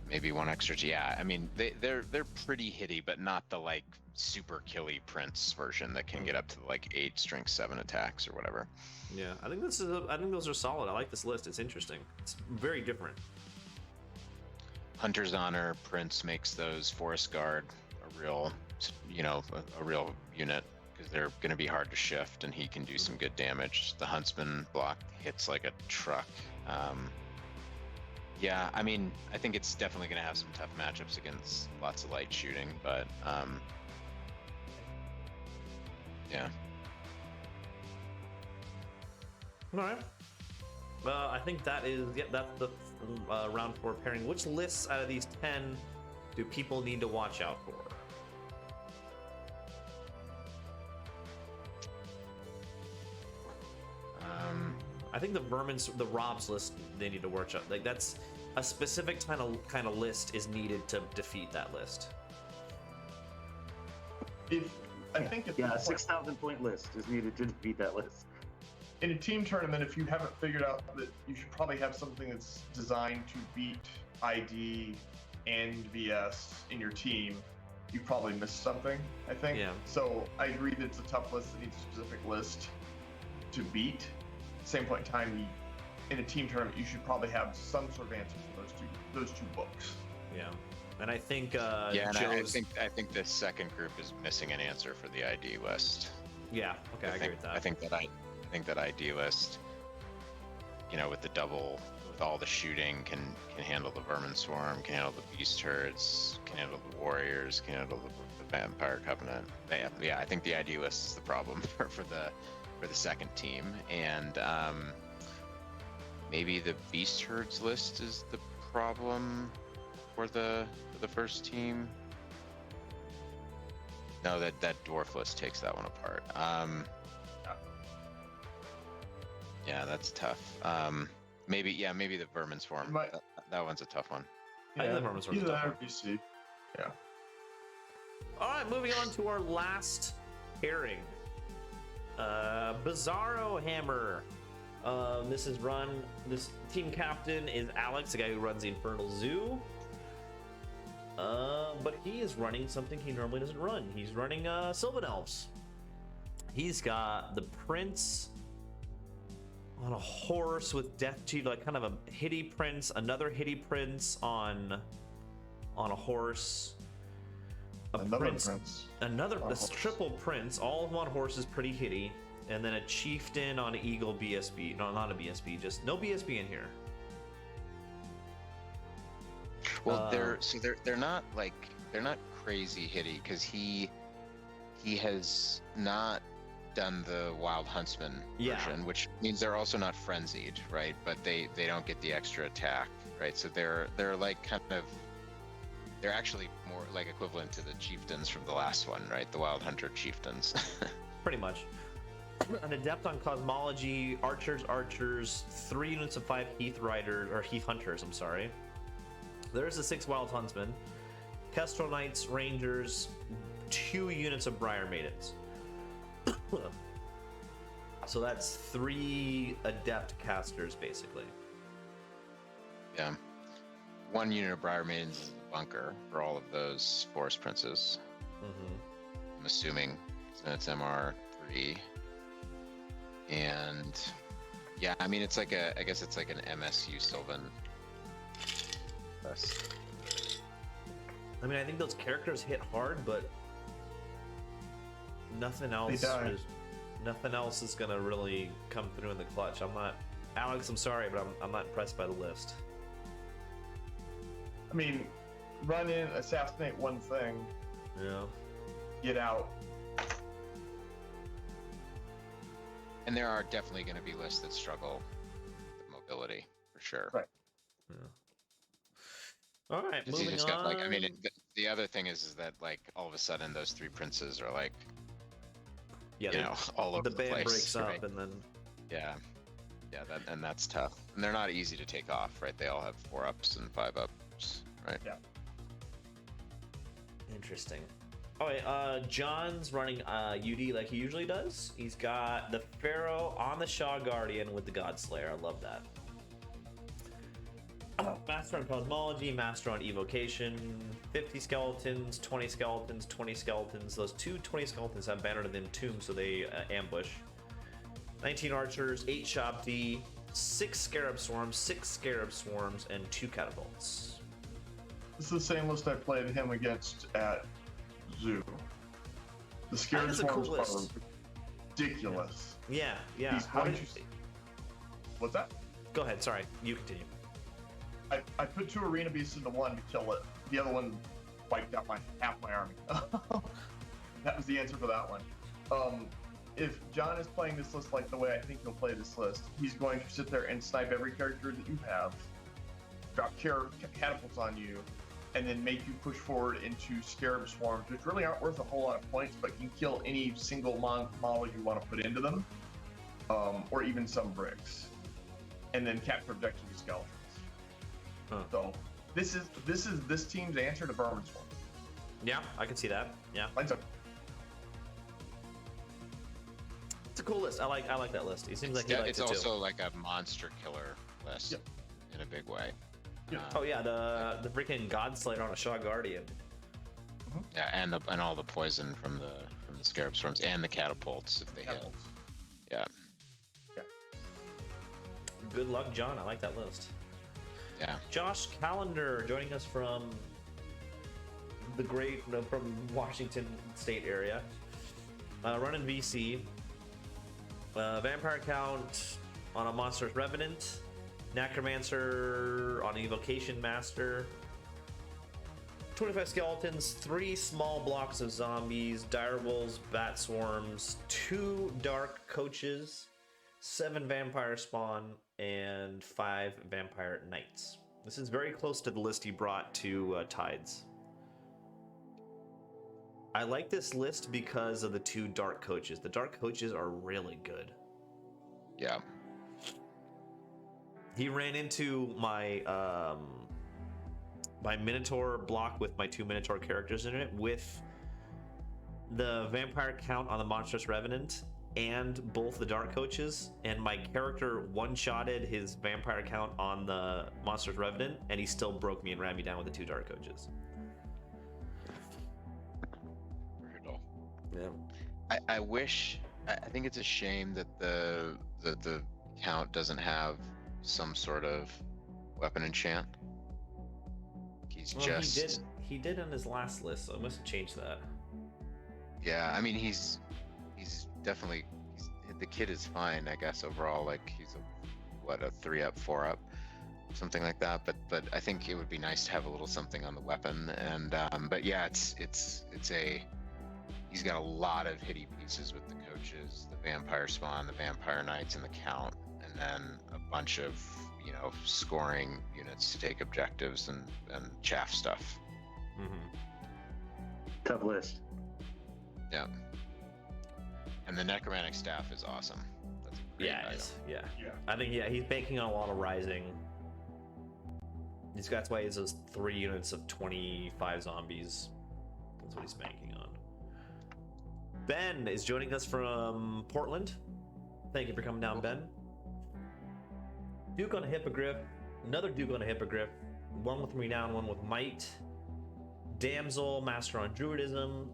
Maybe 1 extra. Yeah, I mean they're pretty hitty, but not the like super killy Prince version that can get up to like 8 strength 7 attacks or whatever. Yeah, I think those are solid. I like this list. It's interesting. It's very different. Hunter's Honor Prince makes those Forest Guard a real, a real unit because they're going to be hard to shift, and he can do some good damage. The Huntsman block hits like a truck. Yeah, I mean, I think it's definitely going to have some tough matchups against lots of light shooting, but yeah. All right. I think that's the round 4 pairing. Which lists out of these 10 do people need to watch out for? I think the Rob's list they need to watch out. Like that's a specific kind of list is needed to defeat that list. I think a 6,000 point list is needed to defeat that list. In a team tournament, if you haven't figured out that you should probably have something that's designed to beat ID and VS in your team, you probably missed something, I think. Yeah. So I agree that it's a tough list that needs a specific list to beat. At the same point in time, in a team tournament, you should probably have some sort of answer for those two books. Yeah. And I think and I think the second group is missing an answer for the ID list. Yeah, okay, I agree with that. I think that ID list, with the double, with all the shooting, can handle the Vermin Swarm, can handle the Beast Herds, can handle the Warriors, can handle the Vampire Covenant. Yeah, I think the ID list is the problem for the second team, and maybe the Beast Herds list is the problem for the first team. No, that Dwarf list takes that one apart. Yeah, that's tough. Maybe the Vermin Swarm. That one's a tough one. I think the Vermin Swarm's a tough one. RBC. Yeah. All right, moving on to our last pairing. Bizarro Hammer. This team captain is Alex, the guy who runs the Infernal Zoo. But he is running something he normally doesn't run. He's running Sylvan Elves. He's got the Prince on a horse with Death Cheat, like kind of a hitty Prince, another hitty Prince on a horse. This triple Prince, all of them on horses, pretty hitty, and then a Chieftain on an Eagle BSB. No, not a BSB, just no BSB in here. Well, they're not crazy hitty because he has not done the Wild Huntsman version, which means they're also not frenzied, right? But they don't get the extra attack, right? So they're like they're actually more like equivalent to the chieftains from the last one, right? The Wild Hunter chieftains. Pretty much. An adept on cosmology, archers, 3 units of 5 Heath Hunters, I'm sorry. There's the 6 Wild Huntsmen, Kestrel Knights, Rangers, 2 units of Briar Maidens. So that's 3 adept casters, basically. Yeah. 1 unit of Briar Maidens is a bunker for all of those Forest Princes. I'm assuming. So it's MR3. And yeah, I mean, I guess it's like an MSU Sylvan. I mean, I think those characters hit hard, but nothing else is gonna really come through in the clutch. Alex, I'm sorry, but I'm not impressed by the list. I mean, run in, assassinate one thing. Yeah. Get out. And there are definitely going to be lists that struggle with mobility, for sure. Right. Yeah. All right, 'Cause moving you just on. got like, I mean, the other thing is that like all of a sudden those 3 princes are like, yeah, you know, all over the the band place, breaks right? up, and then Yeah, and that's tough. And they're not easy to take off, right? They all have 4-ups and 5-ups, right? Yeah. interesting. All right, John's running UD like he usually does. He's got the Pharaoh on the Shaw Guardian with the Godslayer. I love that. Master on Cosmology, Master on Evocation, 50 skeletons, 20 skeletons, 20 skeletons. Those 20 skeletons have bannered in tomb, so they ambush. 19 archers, 8 Shabti, 6 Scarab Swarms, 6 Scarab Swarms, and 2 catapults. This is the same list I played him against at Zoo. The Scarab That is a cool Swarms are list. ridiculous. Yeah. He's How going did to... What's that? Go ahead, sorry. You continue. I put 2 arena beasts into one to kill it. The other one wiped out half my army. That was the answer for that one. If John is playing this list like the way I think he'll play this list, he's going to sit there and snipe every character that you have, drop catapults on you, and then make you push forward into Scarab Swarms, which really aren't worth a whole lot of points, but can kill any single model you want to put into them, or even some bricks, and then capture objectives with skeletons. Huh. So this is this team's answer to Vermin Swarm. Yeah, I can see that. Yeah, Lines up. it's a cool list. I like that list. It seems like he likes It's it also too. like a monster killer list Yep. in a big way. Yep. Oh yeah, the freaking Godslayer on a Shaw Guardian. Yeah, and all the poison from the Scarab Swarms and the catapults if they hit. Yeah. Good luck, John. I like that list. Yeah. Josh Calendar joining us from from Washington State area. Running VC. Vampire Count on a Monstrous Revenant. Necromancer on Evocation Master. 25 skeletons, 3 small blocks of zombies, direwolves, bat swarms, 2 dark coaches, 7 vampire spawn, and 5 vampire knights. This is very close to the list he brought to Tides. I like this list because of the 2 dark coaches. The dark coaches are really good. Yeah. He ran into my my Minotaur block with my 2 Minotaur characters in it with the Vampire Count on the Monstrous Revenant and both the Dark Coaches, and my character one-shotted his Vampire Count on the Monstrous Revenant, and he still broke me and ran me down with the 2 Dark Coaches. Brutal. Yeah. I wish. I think it's a shame that the count doesn't have some sort of weapon enchant. He's just. He did on his last list, so I must have changed that. Yeah, I mean he's definitely the kid is fine, I guess overall. Like he's a 3-up, 4-up, something like that. But I think it would be nice to have a little something on the weapon. And but yeah, it's he's got a lot of hitty pieces with the coaches, the vampire spawn, the vampire knights, and the count, and then a bunch of scoring units to take objectives and chaff stuff. Tough list. Yeah. And the necromantic staff is awesome. That's a great item. Yeah. I think he's banking on a lot of rising. That's why he has those 3 units of 25 zombies. That's what he's banking on. Ben is joining us from Portland. Thank you for coming down, Ben. Duke on a Hippogriff, another Duke on a Hippogriff, one with Renown, one with Might. Damsel, Master on Druidism.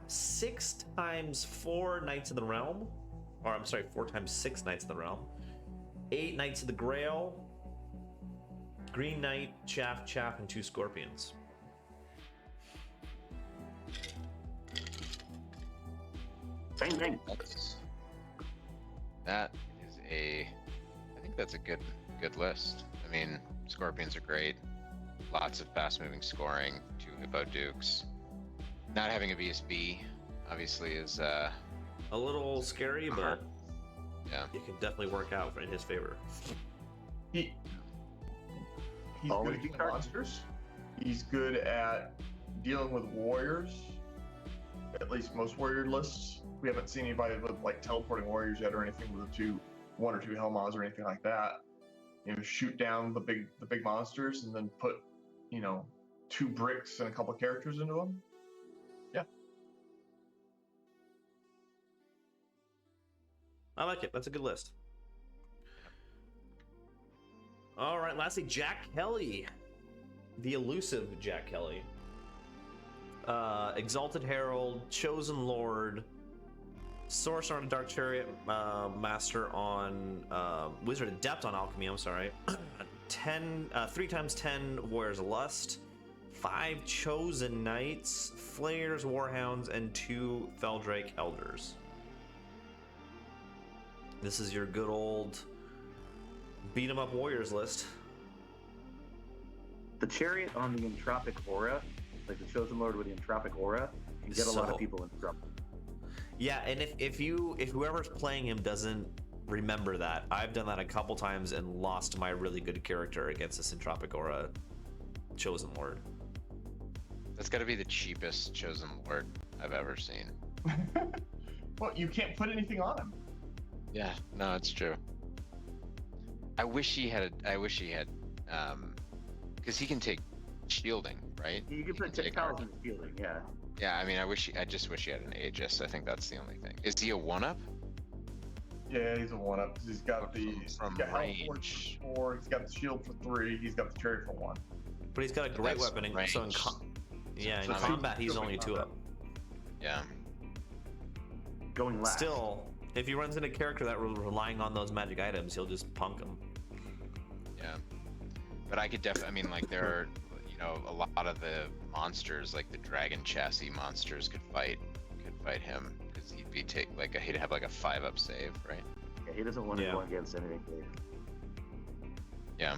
6 times 4 Knights of the Realm. Or, I'm sorry, 4 times 6 Knights of the Realm. 8 Knights of the Grail. Green Knight, Chaff, and 2 Scorpions. Bang. That is I think that's a good list. I mean, Scorpions are great. Lots of fast-moving scoring, 2 Hippo Dukes. Not having a VSB, obviously, is a little scary, but yeah, it can definitely work out in his favor. he's good at killing monsters. He's good at dealing with warriors. At least most warrior lists. We haven't seen anybody with like teleporting warriors yet, or anything with one or two Hellmaws or anything like that. Shoot down the big monsters and then put, 2 bricks and a couple characters into them. Yeah. I like it. That's a good list. All right, lastly, Jack Kelly. The elusive Jack Kelly. Exalted Herald, Chosen Lord, Sorcerer on Dark Chariot, Master on Wizard Adept on Alchemy, I'm sorry. 3 times 10 Warriors of Lust, 5 Chosen Knights, Flayers, Warhounds, and 2 Feldrake Elders. This is your good old beat 'em up Warriors list. The Chariot on the Entropic Aura, like the Chosen Lord with the Entropic Aura, can get a lot of people in trouble. Yeah, and if whoever's playing him doesn't remember that, I've done that a couple times and lost my really good character against this Entropic Aura Chosen Lord. That's got to be the cheapest Chosen Lord I've ever seen. Well, you can't put anything on him. Yeah, no, it's true. I wish he had, because he can take shielding, right? You can put 10,000 shielding, yeah. Yeah, I mean, I just wish he had an Aegis. I think that's the only thing. Is he a 1-up? Yeah, he's a 1-up. He's got range. He's got the shield for 3. He's got the chariot for 1. But he's got a great weapon. So in combat, he's only a 2-up. Yeah. Going last. Still, if he runs into a character that was relying on those magic items, he'll just punk him. Yeah. But I could definitely, I mean, like, there are, a lot of the monsters, like the dragon chassis monsters, could fight him, because he'd have like a 5-up save, right? Yeah, he doesn't want to go against anything big. Yeah.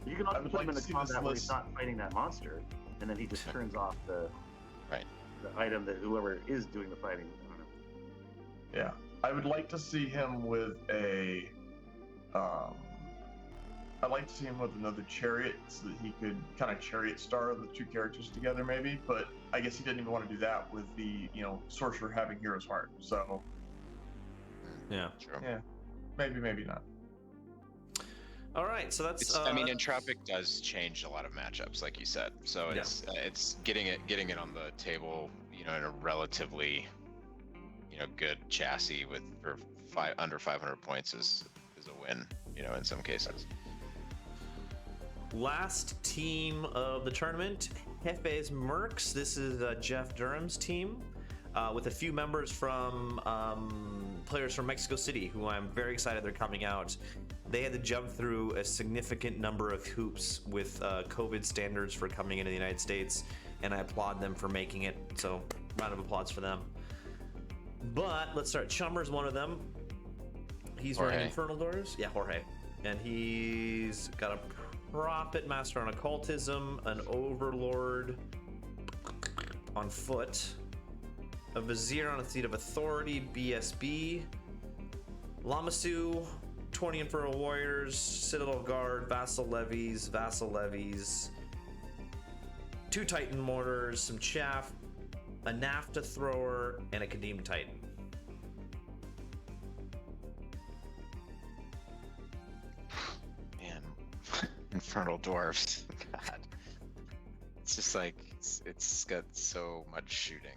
You can also put him in the combat where he's not fighting that monster, and then he just turns off the item that whoever is doing the fighting. I don't know. Yeah, I would like to see him with a. I'd like to see him with another chariot so that he could kind of chariot star the 2 characters together, maybe. But I guess he didn't even want to do that with the sorcerer having Hero's Heart. So. Yeah. Sure. Yeah. Maybe not. All right, so that's. I mean, Entropic does change a lot of matchups, like you said. So it's getting it on the table, in a relatively, good chassis for under 500 points is a win, in some cases. Last team of the tournament, Jeffe's Mercs. This is Jeff Durham's team, with a few members from players from Mexico City, who I'm very excited they're coming out. They had to jump through a significant number of hoops with COVID standards for coming into the United States, and I applaud them for making it. So, round of applause for them. But let's start. Chumber's one of them. He's running Infernal Doors. Yeah, Jorge. And he's got a Prophet Master on Occultism, an Overlord on foot, a Vizier on a Seat of Authority, BSB, Lamasu, 20 Infernal Warriors, Citadel Guard, Vassal Levies, 2 Titan Mortars, some Chaff, a NAFTA Thrower, and a Kadim Titan. Man, Infernal Dwarfs. God. It's just like, it's got so much shooting.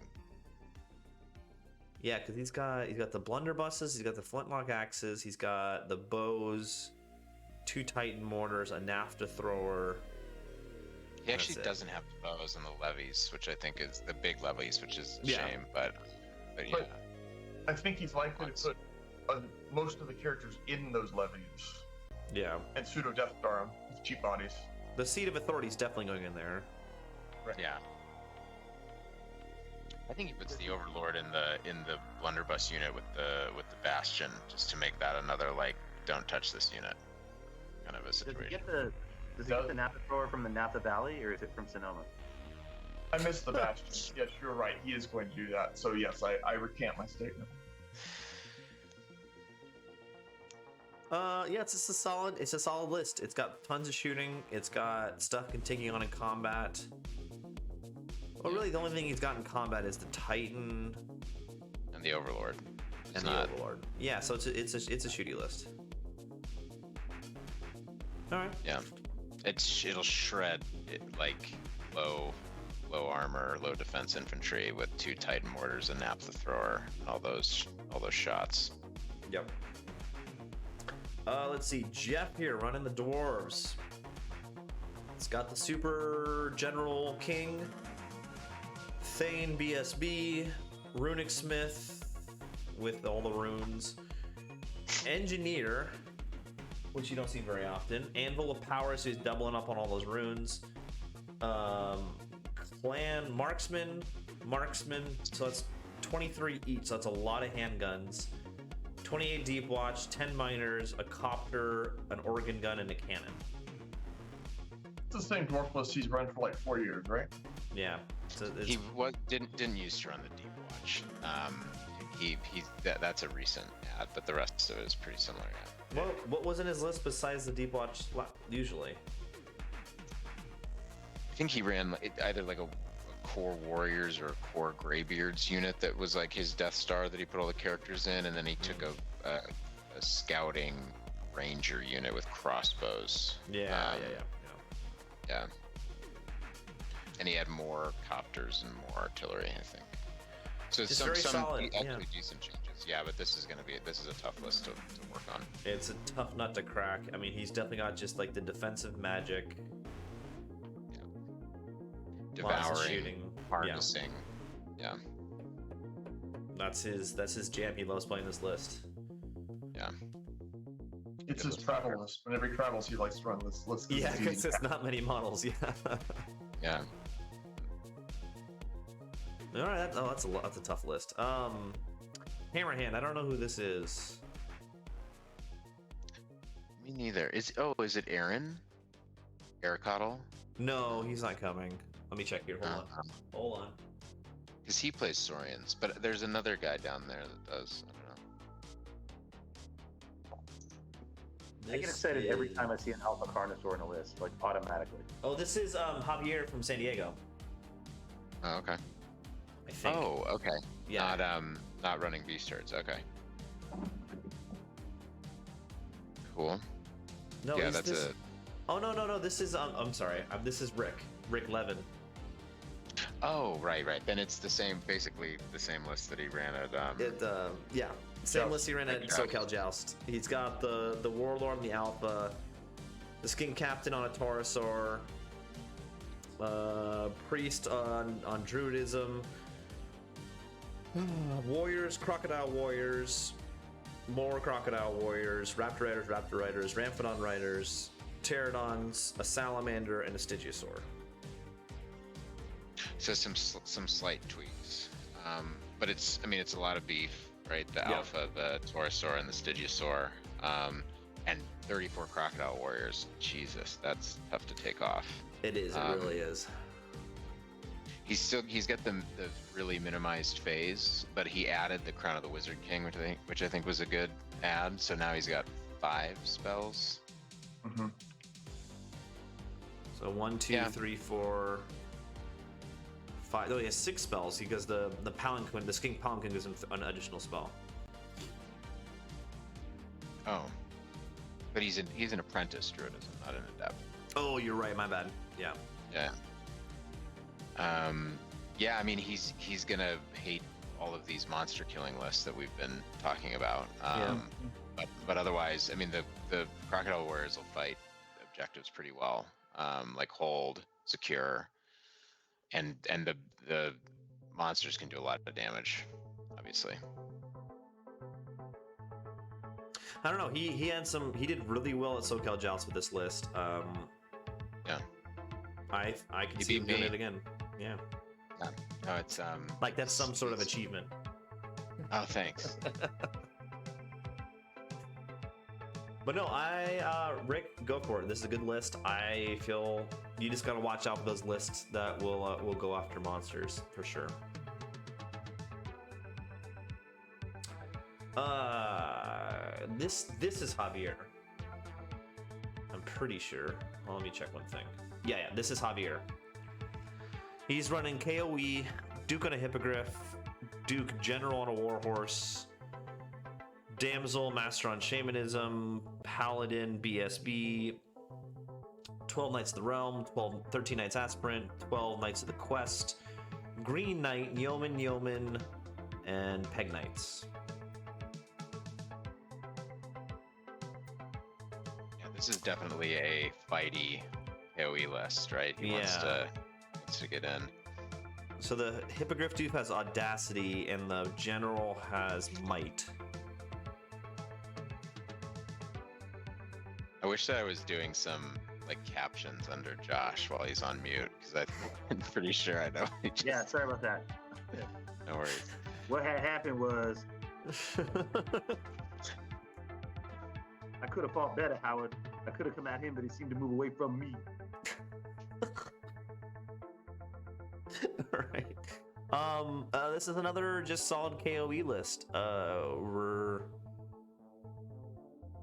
Yeah, because he's got the blunderbusses, he's got the flintlock axes, he's got the bows, 2 Titan mortars, a NAFTA thrower. He actually doesn't have the bows and the levies, which I think is the big levies, which is a shame. But yeah. I think he's likely to put most of the characters in those levies. Yeah. And pseudo Death Star him with cheap bodies. The Seat of Authority is definitely going in there. Right. Yeah. I think he puts the Overlord in the blunderbuss unit with the Bastion, just to make that another don't touch this unit kind of a situation. Does he get the NAFTA thrower from the Napa Valley, or is it from Sonoma? I missed the Bastion. Yes, you're right. He is going to do that. So yes, I recant my statement. Yeah, it's just a solid list. It's got tons of shooting. It's got stuff taking on in combat. Well, really, the only thing he's got in combat is the Titan and the Overlord. And the Overlord. Yeah, so it's a shooty list. All right. Yeah, it'll shred like low armor, low defense infantry with 2 Titan mortars and naphtha thrower, and all those shots. Yep. Let's see, Jeff here running the dwarves. It's got the Super General King, Thane BSB, Runic Smith with all the runes, Engineer, which you don't see very often, Anvil of Power, so he's doubling up on all those runes, Clan Marksman, so that's 23 each, so that's a lot of handguns. 28 deep watch, 10 miners, a copter, an organ gun, and a cannon. It's the same dwarf list he's run for like 4 years, right? Yeah. So he didn't used to run the deep watch. That's a recent ad, but the rest of it is pretty similar. Yeah. What was in his list besides the deep watch? Usually, I think he ran either like a core warriors or a core graybeards unit that was like his Death Star that he put all the characters in, and then he took a scouting ranger unit with crossbows. Yeah. And he had more copters and more artillery, I think. So it's some solid, actually decent changes. Yeah, but this is a tough list to work on. It's a tough nut to crack. I mean, he's definitely got just like the defensive magic. Devouring, harnessing. Yeah. That's his jam. He loves playing this list. Yeah. It's his travel list. Whenever he travels, he likes to run this list. Yeah, because there's not many models. Yeah. Yeah. All right. That's a tough list. Hammerhand. I don't know who this is. Me neither. Is it Aaron? Ericottle? No, he's not coming. Let me check here. Hold on. Because he plays Saurians, but there's another guy down there that does. I don't know. I get excited every time I see an Alpha Carnosaur in a list, like automatically. Oh, this is Javier from San Diego. Oh, okay. I think. Oh, okay. Yeah. Not running beast herds. Okay. Cool. No, yeah, that's it. Oh no. This is I'm sorry. This is Rick Levin. Oh, right. Then it's basically the same list that he ran at. Same list he ran at SoCal Joust. He's got the Warlord on the Alpha, the Skin Captain on a Taurosaur, Priest on Druidism, Warriors, Crocodile Warriors, more Crocodile Warriors, Raptor Riders, Ramphidon Riders, Pterodons, a Salamander, and a Stygiasaur. So some slight tweaks, but it's a lot of beef, right? The Alpha, the Taurosaur, and the Stygiasaur, and 34 Crocodile Warriors. Jesus, that's tough to take off. It is. It really is. He's got the really minimized phase, but he added the Crown of the Wizard King, which I think was a good add. So now he's got 5 spells. Mm-hmm. So 1, 2, 3, 4, 5. Oh, he has 6 spells because the Palanquin, the Skink Palanquin gives him an additional spell. Oh, but he's an apprentice druidism, not an adept. Oh, you're right. My bad. Yeah. Yeah. I mean, he's gonna hate all of these monster killing lists that we've been talking about. But otherwise, I mean, the Crocodile Warriors will fight objectives pretty well, like hold, secure, and the monsters can do a lot of damage, obviously. I don't know. He did really well at SoCal Joust with this list. I can see him doing it again. Yeah. No, it's like that's some sort of achievement. Oh, thanks. But no, Rick, go for it. This is a good list. I feel you just gotta watch out for those lists that will go after monsters for sure. this is Javier. I'm pretty sure. Well, let me check one thing. Yeah, this is Javier. He's running KOE, Duke on a Hippogriff, Duke General on a Warhorse, Damsel Master on Shamanism, Paladin BSB, 12 Knights of the Realm, 13 Knights Aspirant, 12 Knights of the Quest, Green Knight, Yeoman, and Peg Knights. Yeah, this is definitely a fighty AoE list, right? He wants to get in. So the Hippogriff Duke has Audacity, and the General has Might. I wish that I was doing some like captions under Josh while he's on mute, because I'm pretty sure I know. Yeah, sorry about that. No worries. What had happened was I could have fought better, Howard. I could have come at him, but he seemed to move away from me. All right. This is another just solid KOE list. We're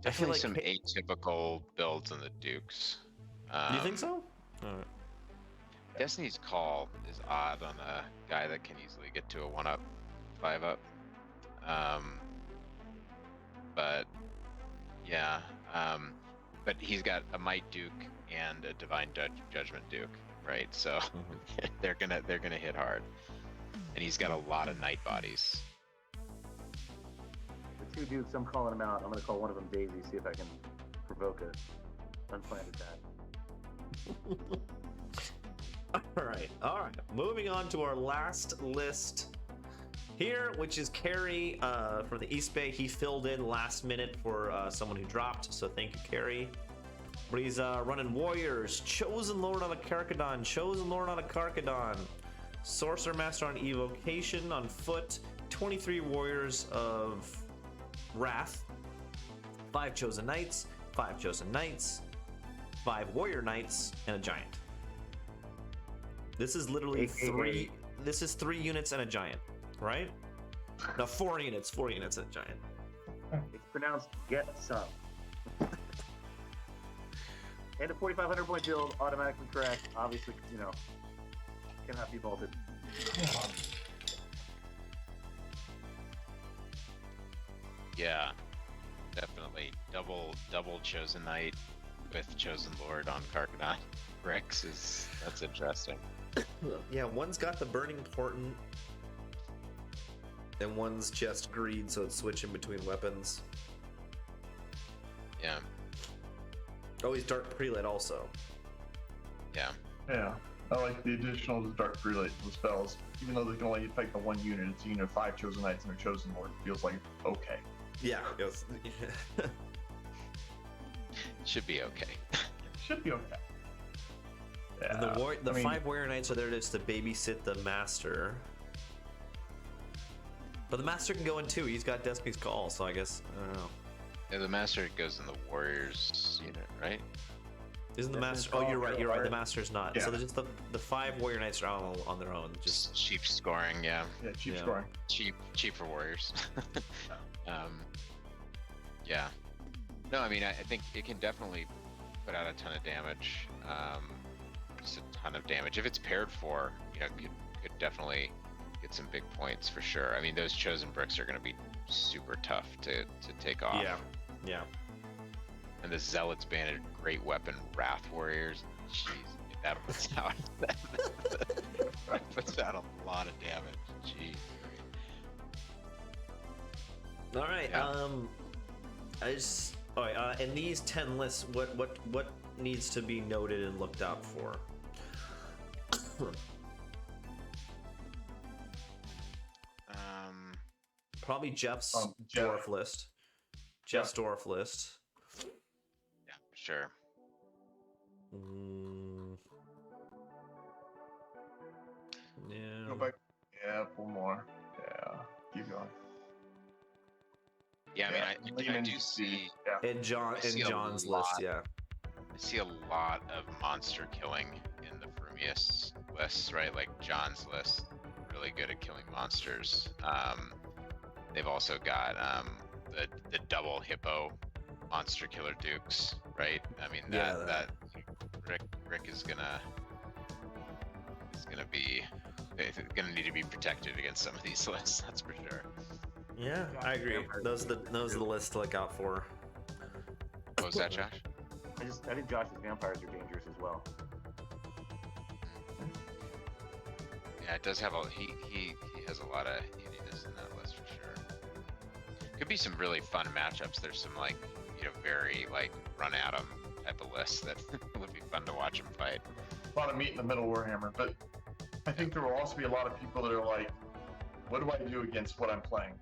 definitely some atypical builds in the Dukes. You think so? All right. Destiny's Call is odd on a guy that can easily get to a 1-up, 5-up. But yeah, but he's got a Might Duke and a Divine Judgment Duke, right? So they're gonna hit hard, and he's got a lot of Knight bodies. The two Dukes, I'm calling them out. I'm gonna call one of them Daisy, see if I can provoke a unplanned attack. All right. Moving on to our last list here, which is Carrie from the East Bay. He filled in last minute for someone who dropped, so thank you, Carrie. But he's running Warriors, Chosen Lord on a Karkadon, Sorcerer Master on Evocation on foot, 23 Warriors of Wrath, 5 Chosen Knights, 5 Chosen Knights, 5 Warrior Knights, and a Giant. This is literally three. This is 3 units and a Giant, right? No, 4 units. 4 units and a Giant. It's pronounced get some. And a 4,500 point build, automatically correct. Obviously, cannot be vaulted. Yeah, definitely double Chosen Knight with Chosen Lord on Karkadon. Rex that's interesting. Yeah, one's got the Burning Portent, and one's just Greed, so it's switching between weapons. Yeah. Oh, he's Dark Prelate also. Yeah. Yeah. I like the additional Dark Prelate to the spells. Even though they can only affect the 1 unit, it's a unit of 5 Chosen Knights and a Chosen Lord. It feels like okay. Yeah. Yes. Should be okay. Should be okay. Yeah. And the 5 Warrior Knights are there just to babysit the Master. But the Master can go in too. He's got Destiny's Call, so I guess, I don't know. Yeah, the Master goes in the Warriors unit, right? Isn't the Master? Oh, you're right. The Master's not. Yeah. So just the 5 Warrior Knights are all on their own. Just cheap scoring, yeah. Yeah, cheap scoring. Cheap for Warriors. Yeah. No, I mean, I think it can definitely put out a ton of damage. Just a ton of damage. If it's paired for, could definitely get some big points for sure. I mean, those Chosen Bricks are going to be super tough to take off. Yeah. And the Zealots banded great weapon Wrath Warriors. Jeez, that puts out that puts out a lot of damage. Jeez. All right. Yeah. In these 10 lists, what needs to be noted and looked out for? Probably Jeff's dwarf list. Jeff's dwarf list. Yeah, sure. Yeah. Go back. Yeah, 4 more. Yeah, keep going. Yeah, I mean, I do see in John's list. Yeah, I see a lot of monster killing in the Frumious lists, right? Like John's list, really good at killing monsters. They've also got the double hippo monster killer dukes, right? I mean that Rick is gonna need to be protected against some of these lists. That's for sure. Yeah, I agree. Those are the lists to look out for. What was that, Josh? I think Josh's vampires are dangerous as well. Yeah, it does have he has a lot of hittiness in that list for sure. Could be some really fun matchups. There's some very run at 'em type of lists that would be fun to watch them fight. A lot of meat in the middle Warhammer, but I think there will also be a lot of people that are like, what do I do against what I'm playing?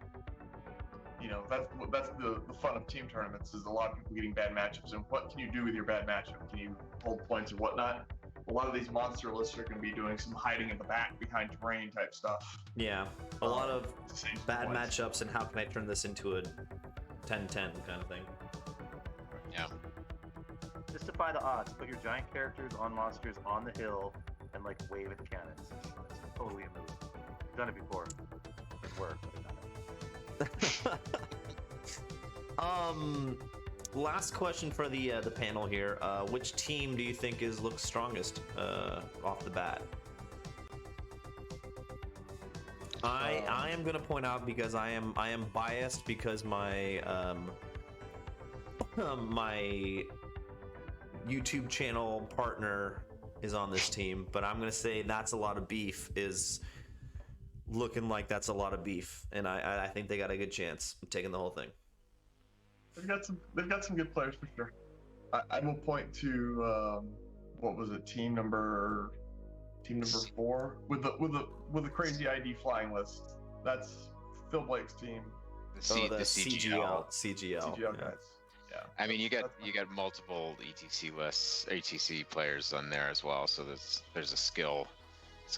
That's the fun of team tournaments, is a lot of people getting bad matchups, and what can you do with your bad matchup? Can you hold points or whatnot? A lot of these monster lists are going to be doing some hiding in the back behind terrain type stuff. Yeah, a lot of bad points. matchups, and how can I turn this into a 10-10 kind of thing. Yeah. Just defy the odds. Put your giant characters on monsters on the hill and wave at the cannons. That's totally a move. I've done it before. It worked, but I've done it. Last question for the panel here. Which team do you think looks strongest off the bat? I am gonna point out, because I am biased, because my my YouTube channel partner is on this team, but I'm gonna say That's a Lot of Beef is looking like that's a lot of beef, and I think they got a good chance of taking the whole thing. They've got some good players for sure. I will point to what was it, team number 4 with the crazy ID flying list. That's Phil Blake's team. The CGL guys. Yeah. I mean, you got multiple ETC players on there as well, so there's a skill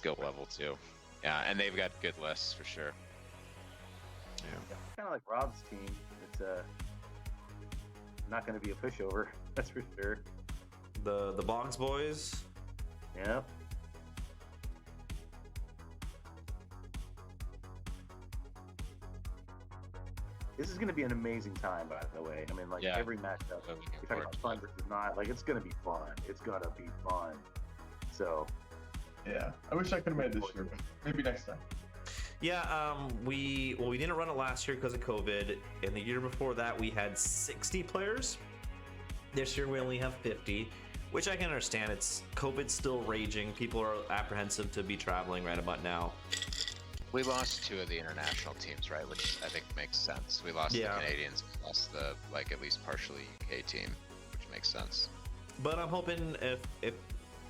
level too. Yeah, and they've got good lists for sure. Yeah. Kind of like Rob's team. It's not going to be a pushover, that's for sure. The B.A.W.G.S boys. Yep. This is going to be an amazing time, by the way. I mean, every matchup, you're talking about fun versus not. It's going to be fun. It's going to be fun. So. Yeah, I wish I could have made this year, but maybe next time. Yeah, we didn't run it last year because of COVID, and the year before that we had 60 players. This year we only have 50, which I can understand. It's COVID's still raging. People are apprehensive to be traveling right about now. We lost 2 of the international teams, right? Which I think makes sense. We lost the Canadians, we lost the at least partially UK team, which makes sense. But I'm hoping if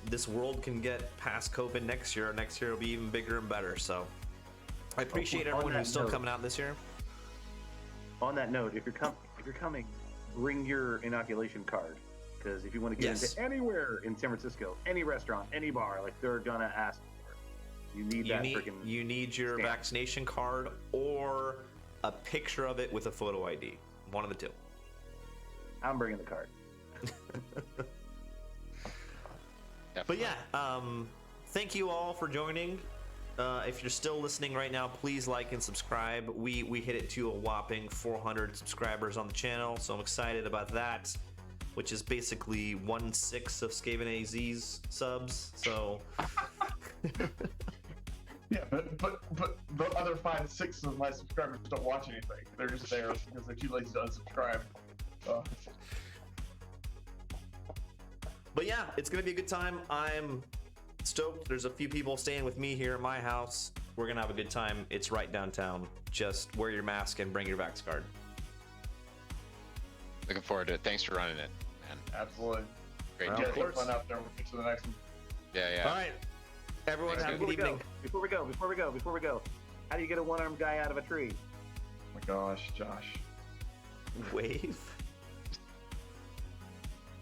this world can get past COVID next year will be even bigger and better. So I appreciate everyone who's still coming out this year. On that note, if you're coming, bring your inoculation card, because if you want to get into anywhere in San Francisco, any restaurant, any bar, they're gonna ask for it. You need your stamp. Vaccination card or a picture of it with a photo ID. One of the two. I'm bringing the card. But yeah, thank you all for joining. If you're still listening right now, please like and subscribe. We hit it to a whopping 400 subscribers on the channel, so I'm excited about that, which is basically 1/6 of SkaveninAZ's subs. So yeah, but the other 5/6 of my subscribers don't watch anything. They're just there because they're too lazy to unsubscribe. But yeah, it's gonna be a good time. I'm stoked. There's a few people staying with me here at my house. We're gonna have a good time. It's right downtown. Just wear your mask and bring your Vax card. Looking forward to it. Thanks for running it, man. Absolutely. Great. Yeah, have fun out there. We'll get to the next one. Yeah. All right. Everyone, have a good evening. Before we go, how do you get a one-armed guy out of a tree? Oh my gosh, Josh. Wave.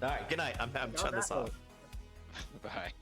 All right. Good night. I'm shutting this off. Bye.